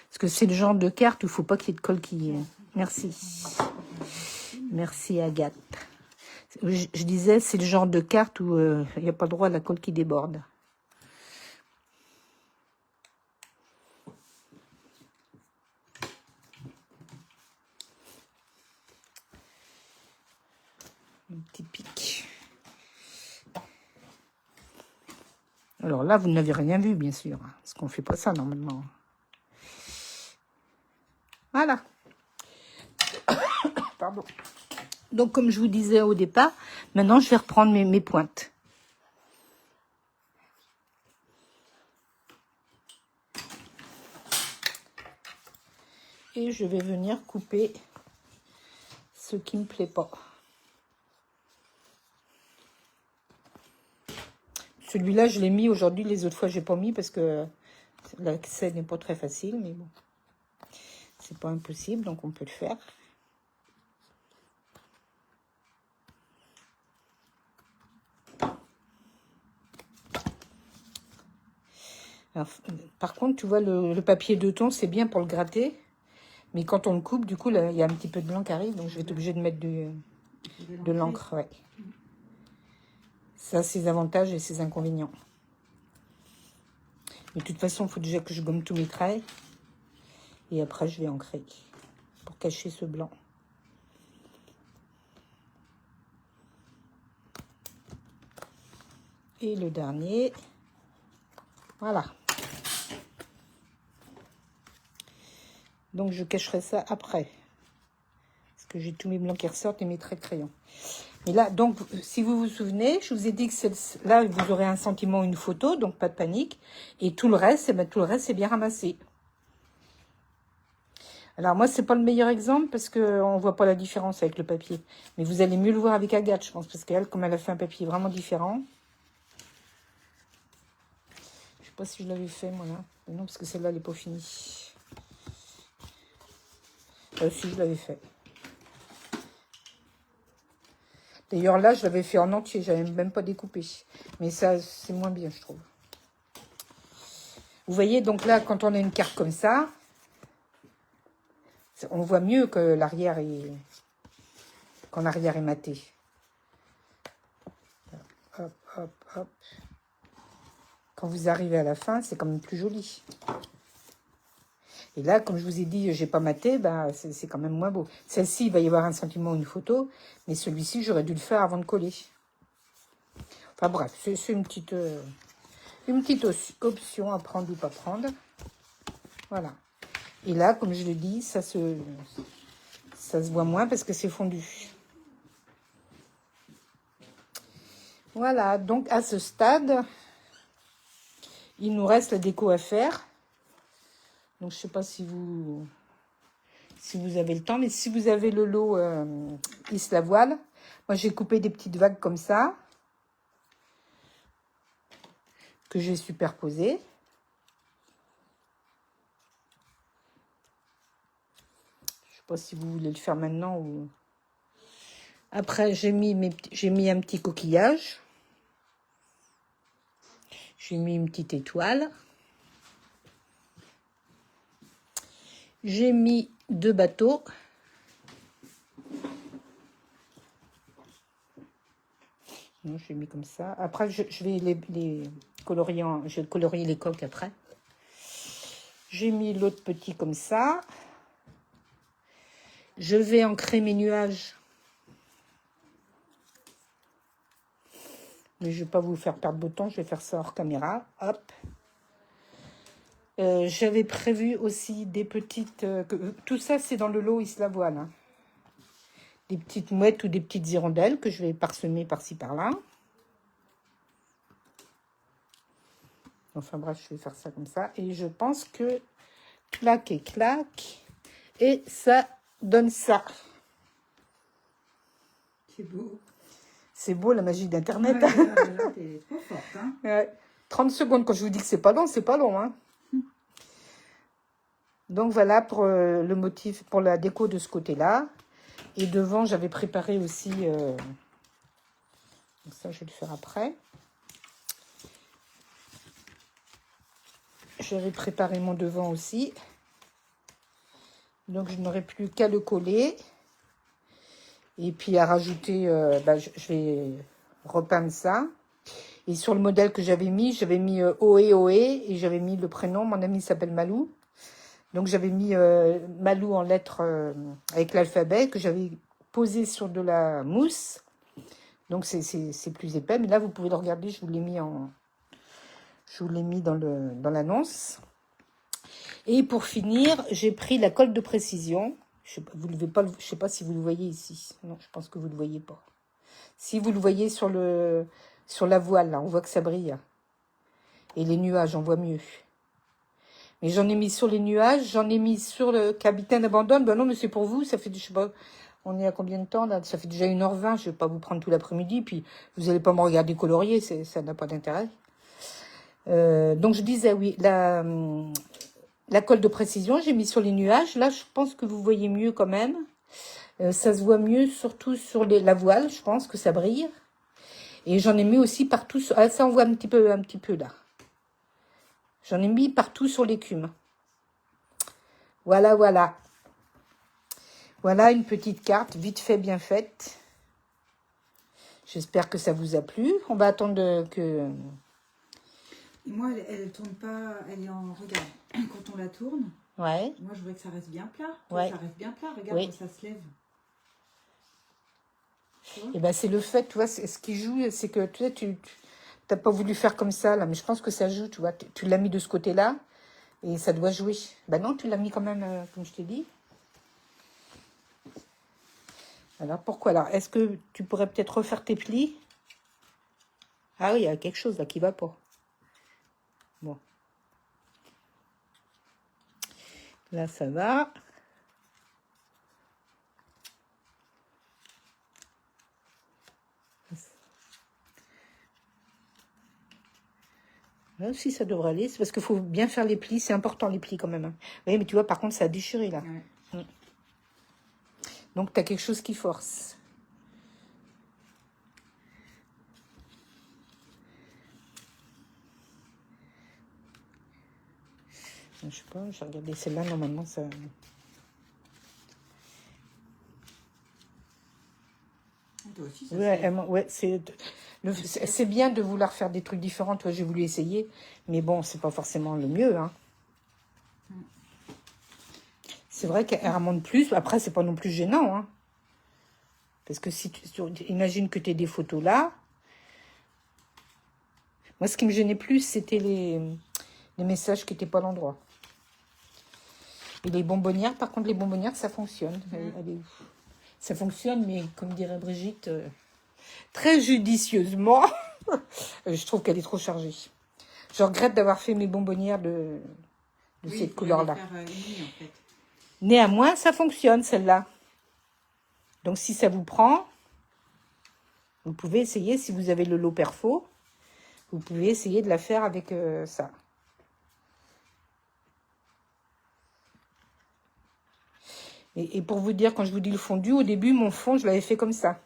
Speaker 2: Parce que c'est le genre de carte où il faut pas qu'il y ait de colle qui... Merci. Merci Agathe. Je disais, c'est le genre de carte où il n'y a pas le droit à la colle qui déborde. Un petit pic. Alors là, vous n'avez rien vu, bien sûr. Parce qu'on ne fait pas ça, normalement. Voilà. Pardon. Donc, comme je vous disais au départ, maintenant, je vais reprendre mes pointes. Et je vais venir couper ce qui ne me plaît pas. Celui-là, je l'ai mis aujourd'hui. Les autres fois, je n'ai pas mis parce que l'accès n'est pas très facile. Mais bon, c'est pas impossible, donc on peut le faire. Alors, par contre, tu vois, le papier 2 tons, c'est bien pour le gratter. Mais quand on le coupe, du coup, là, il y a un petit peu de blanc qui arrive. Donc, je vais être obligée de mettre de l'encre. Ouais. Ça, c'est ses avantages et ses inconvénients. Mais de toute façon, il faut déjà que je gomme tous mes traits. Et après, je vais ancrer pour cacher ce blanc. Et le dernier. Voilà. Donc, je cacherai ça après. Parce que j'ai tous mes blancs qui ressortent et mes traits de crayon. Mais là, donc, si vous vous souvenez, je vous ai dit que là, vous aurez un sentiment, une photo, donc pas de panique. Et tout le reste, c'est bien ramassé. Alors moi, c'est pas le meilleur exemple parce qu'on voit pas la différence avec le papier. Mais vous allez mieux le voir avec Agathe, je pense, parce qu'elle, comme elle a fait un papier vraiment différent. Je sais pas si je l'avais fait, moi, là. Mais non, parce que celle-là, elle est pas finie. Si, je l'avais fait. D'ailleurs, là, je l'avais fait en entier. J'avais même pas découpé. Mais ça, c'est moins bien, je trouve. Vous voyez, donc là, quand on a une carte comme ça, on voit mieux que l'arrière est... quand l'arrière est maté. Hop, hop, hop. Quand vous arrivez à la fin, c'est quand même plus joli. Et là, comme je vous ai dit, j'ai pas maté, bah, c'est quand même moins beau. Celle-ci, il va y avoir un sentiment ou une photo, mais celui-ci, j'aurais dû le faire avant de coller. Enfin bref, c'est une petite option à prendre ou pas prendre. Voilà. Et là, comme je le dis, ça se voit moins parce que c'est fondu. Voilà, donc à ce stade, il nous reste la déco à faire. Donc je sais pas si vous avez le temps, mais si vous avez le lot Isla Voile, moi j'ai coupé des petites vagues comme ça, que j'ai superposées. Je sais pas si vous voulez le faire maintenant ou... Après, j'ai mis un petit coquillage. J'ai mis une petite étoile. J'ai mis 2 bateaux. Non, j'ai mis comme ça. Après, je vais les colorier. Je vais colorier les coques après. J'ai mis l'autre petit comme ça. Je vais ancrer mes nuages. Mais je ne vais pas vous faire perdre de temps. Je vais faire ça hors caméra. Hop. J'avais prévu aussi des petites... tout ça, c'est dans le lot Isla Voile. Hein. Des petites mouettes ou des petites hirondelles que je vais parsemer par-ci, par-là. Enfin bref, je vais faire ça comme ça. Et je pense que clac et clac. Et ça donne ça.
Speaker 1: C'est beau.
Speaker 2: C'est beau la magie d'Internet.
Speaker 1: Là, t'es trop forte. Hein.
Speaker 2: Ouais. 30 secondes, quand je vous dis que c'est pas long, c'est pas long. Hein. Donc voilà pour le motif, pour la déco de ce côté-là. Et devant, j'avais préparé aussi... donc ça, je vais le faire après. J'avais préparé mon devant aussi. Donc je n'aurai plus qu'à le coller. Et puis à rajouter... je vais repeindre ça. Et sur le modèle que j'avais mis Ohé Ohé. Et j'avais mis le prénom. Mon ami s'appelle Malou. Donc j'avais mis Malou en lettres avec l'alphabet que j'avais posé sur de la mousse. Donc c'est plus épais. Mais là, vous pouvez le regarder. Je vous l'ai mis dans l'annonce. Et pour finir, j'ai pris la colle de précision. Je sais pas si vous le voyez ici. Non, je pense que vous ne le voyez pas. Si vous le voyez sur la voile, là, on voit que ça brille. Et les nuages, on voit mieux. Mais j'en ai mis sur les nuages, j'en ai mis sur le capitaine abandonne. Ben non, mais c'est pour vous, ça fait, je sais pas, on est à combien de temps là? Ça fait déjà 1h20, je vais pas vous prendre tout l'après-midi, puis vous allez pas me regarder colorier, ça n'a pas d'intérêt. Donc je disais, oui, la colle de précision, j'ai mis sur les nuages. Là, je pense que vous voyez mieux quand même. Ça se voit mieux, surtout sur la voile, je pense que ça brille. Et j'en ai mis aussi partout, ça on voit un petit peu là. J'en ai mis partout sur l'écume. Voilà, voilà. Voilà une petite carte, vite fait, bien faite. J'espère que ça vous a plu. On va attendre que...
Speaker 1: Et moi, elle tourne pas, elle est en... Regarde, quand on la tourne,
Speaker 2: Ouais.
Speaker 1: moi, je voudrais que ça reste bien plat.
Speaker 2: Ouais.
Speaker 1: Ça reste bien plat, regarde
Speaker 2: Oui.
Speaker 1: quand ça se lève.
Speaker 2: Et ben c'est le fait, tu vois, ce qui joue, c'est que tu sais, tu n'as pas voulu faire comme ça, là, mais je pense que ça joue, tu vois. Tu l'as mis de ce côté-là, et ça doit jouer. Ben non, tu l'as mis quand même, comme je t'ai dit. Alors, pourquoi? Alors, est-ce que tu pourrais peut-être refaire tes plis? Ah oui, il y a quelque chose là qui va pas. Bon. Là, ça va. Là aussi, ça devrait aller. C'est parce qu'il faut bien faire les plis. C'est important, les plis, quand même. Hein. Oui, mais tu vois, par contre, ça a déchiré, là.
Speaker 1: Ouais.
Speaker 2: Donc, tu as quelque chose qui force. Je sais pas, j'ai regardé celle-là, normalement, ça...
Speaker 1: Toi aussi, ça
Speaker 2: Ouais,
Speaker 1: c'est-
Speaker 2: ouais, c'est bien de vouloir faire des trucs différents. Toi, j'ai voulu essayer, mais bon, c'est pas forcément le mieux. Hein. C'est vrai qu'elle remonte plus. Après, c'est pas non plus gênant. Hein. Parce que si imagine que tu aies des photos là. Moi, ce qui me gênait plus, c'était les messages qui n'étaient pas à l'endroit. Et les bonbonnières, par contre, les bonbonnières, ça fonctionne. Ça fonctionne, mais comme dirait Brigitte, très judicieusement. Je trouve qu'elle est trop chargée. Je regrette d'avoir fait mes bonbonnières de
Speaker 1: Oui,
Speaker 2: cette
Speaker 1: il faudrait
Speaker 2: couleur-là.
Speaker 1: les faire unies, en fait.
Speaker 2: Néanmoins, ça fonctionne, celle-là. Donc, si ça vous prend, vous pouvez essayer, si vous avez le lot perfo, vous pouvez essayer de la faire avec ça. Et pour vous dire, quand je vous dis le fondu, au début, mon fond, je l'avais fait comme ça.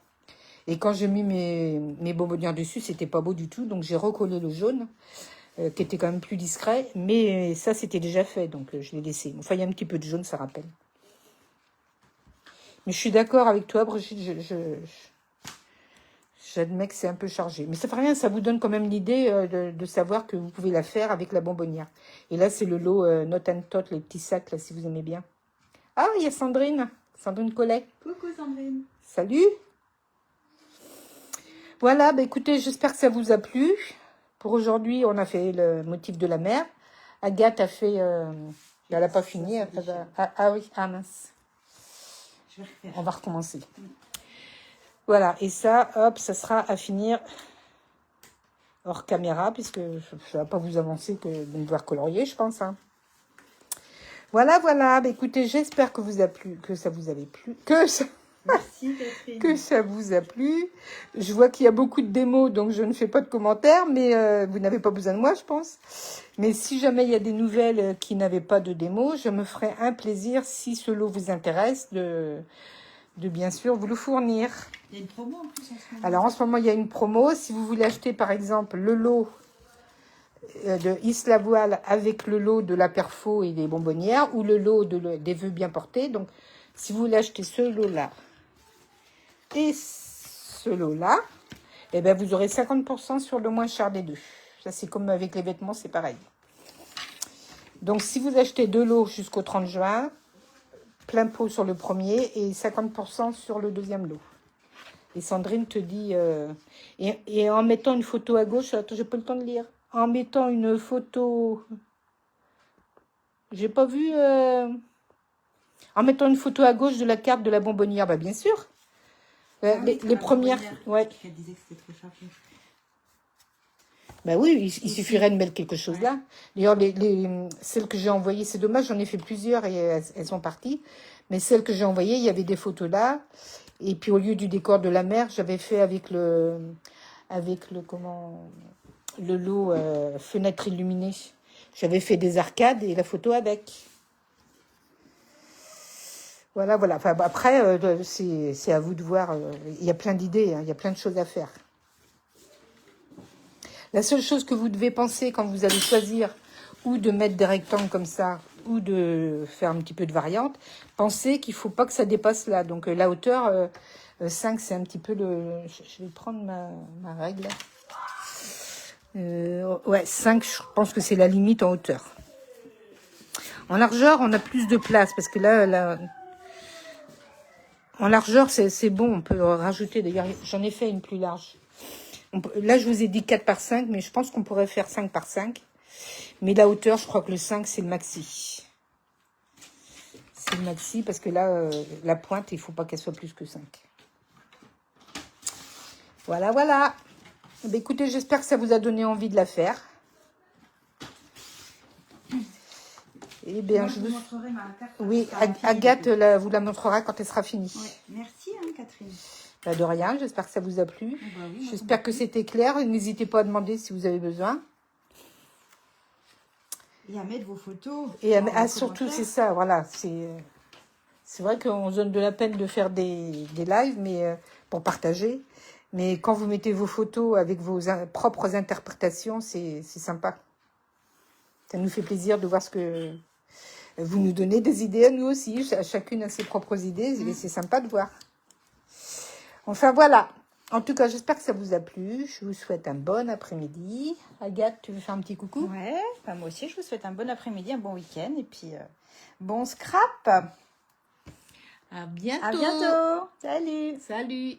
Speaker 2: Et quand j'ai mis mes bonbonnières dessus, c'était pas beau du tout. Donc, j'ai recollé le jaune, qui était quand même plus discret. Mais ça, c'était déjà fait, donc je l'ai laissé. Enfin, il y a un petit peu de jaune, ça rappelle. Mais je suis d'accord avec toi, Brigitte, j'admets que c'est un peu chargé. Mais ça fait rien, ça vous donne quand même l'idée de savoir que vous pouvez la faire avec la bonbonnière. Et là, c'est le lot Not and Tot, les petits sacs, là, si vous aimez bien. Ah, il y a Sandrine Collet.
Speaker 1: Coucou Sandrine.
Speaker 2: Salut. Voilà, bah écoutez, j'espère que ça vous a plu. Pour aujourd'hui, on a fait le motif de la mer. Agathe a fait... elle n'a pas fini. Ah oui, ah mince.
Speaker 1: Je vais refaire.
Speaker 2: On va recommencer. Voilà, et ça, hop, ça sera à finir hors caméra, puisque je ne vais pas vous avancer que de devoir colorier, je pense. Hein. Voilà, voilà. Bah, écoutez, j'espère que vous a plu, que ça vous avait plu,
Speaker 1: Merci Catherine.
Speaker 2: que ça vous a plu. Je vois qu'il y a beaucoup de démos, donc je ne fais pas de commentaires, mais vous n'avez pas besoin de moi, je pense. Mais si jamais il y a des nouvelles qui n'avaient pas de démo, je me ferai un plaisir, si ce lot vous intéresse, de bien sûr vous le fournir.
Speaker 1: Il y a une promo en plus en ce moment.
Speaker 2: Alors en ce moment, il y a une promo. Si vous voulez acheter par exemple le lot de Isla Voile avec le lot de la perfo et des bonbonnières ou le lot des vœux bien portés. Donc si vous voulez acheter ce lot-là et ce lot-là, eh ben, vous aurez 50% sur le moins cher des deux. Ça, c'est comme avec les vêtements, c'est pareil. Donc si vous achetez deux lots jusqu'au 30 juin, plein pot sur le premier et 50% sur le deuxième lot. Et Sandrine te dit... et en mettant une photo à gauche... Attends, j'ai pas le temps de lire. En mettant une photo... J'ai pas vu... En mettant une photo à gauche de la carte de la bonbonnière, bah bien sûr. Les premières... Ouais.
Speaker 1: Elle disait que c'était trop chargé.
Speaker 2: Bah oui, il suffirait de mettre quelque chose là. D'ailleurs, celles que j'ai envoyées, c'est dommage, j'en ai fait plusieurs et elles sont parties. Mais celles que j'ai envoyées, il y avait des photos là. Et puis au lieu du décor de la mer, j'avais fait avec le lot fenêtre illuminée. J'avais fait des arcades et la photo avec. Voilà, voilà. Enfin, après, c'est à vous de voir. Il y a plein d'idées, hein, il y a plein de choses à faire. La seule chose que vous devez penser quand vous allez choisir ou de mettre des rectangles comme ça ou de faire un petit peu de variante, pensez qu'il ne faut pas que ça dépasse là. Donc la hauteur 5, c'est un petit peu le... Je vais prendre ma règle. Ouais, 5, je pense que c'est la limite en hauteur. En largeur, on a plus de place parce que là en largeur, c'est bon. On peut rajouter, d'ailleurs, j'en ai fait une plus large. Là, je vous ai dit 4 par 5, mais je pense qu'on pourrait faire 5 par 5. Mais la hauteur, je crois que le 5, c'est le maxi. C'est le maxi, parce que là, la pointe, il ne faut pas qu'elle soit plus que 5. Voilà, voilà. Eh bien, écoutez, j'espère que ça vous a donné envie de la faire. Eh bien,
Speaker 1: Moi, je vous montrerai ma carte.
Speaker 2: Oui, Agathe vous la montrera quand elle sera finie.
Speaker 1: Ouais. Merci, hein, Catherine.
Speaker 2: Bah, de rien, j'espère que ça vous a plu.
Speaker 1: Bah oui,
Speaker 2: j'espère que c'était clair. N'hésitez pas à demander si vous avez besoin.
Speaker 3: Et à mettre vos photos.
Speaker 2: Et
Speaker 3: dans les
Speaker 2: surtout,
Speaker 3: commentaires.
Speaker 2: c'est ça, voilà. C'est vrai qu'on se donne de la peine de faire des lives mais pour partager. Mais quand vous mettez vos photos avec vos propres interprétations, c'est sympa. Ça nous fait plaisir de voir ce que... Vous nous donnez des idées à nous aussi. Chacune a ses propres idées et c'est sympa de voir. Enfin, voilà. En tout cas, j'espère que ça vous a plu. Je vous souhaite un bon après-midi. Agathe, tu veux faire un petit coucou?
Speaker 3: Ouais, bah moi aussi, je vous souhaite un bon après-midi, un bon week-end. Et puis, bon scrap.
Speaker 2: À bientôt.
Speaker 3: À bientôt. Salut.
Speaker 2: Salut.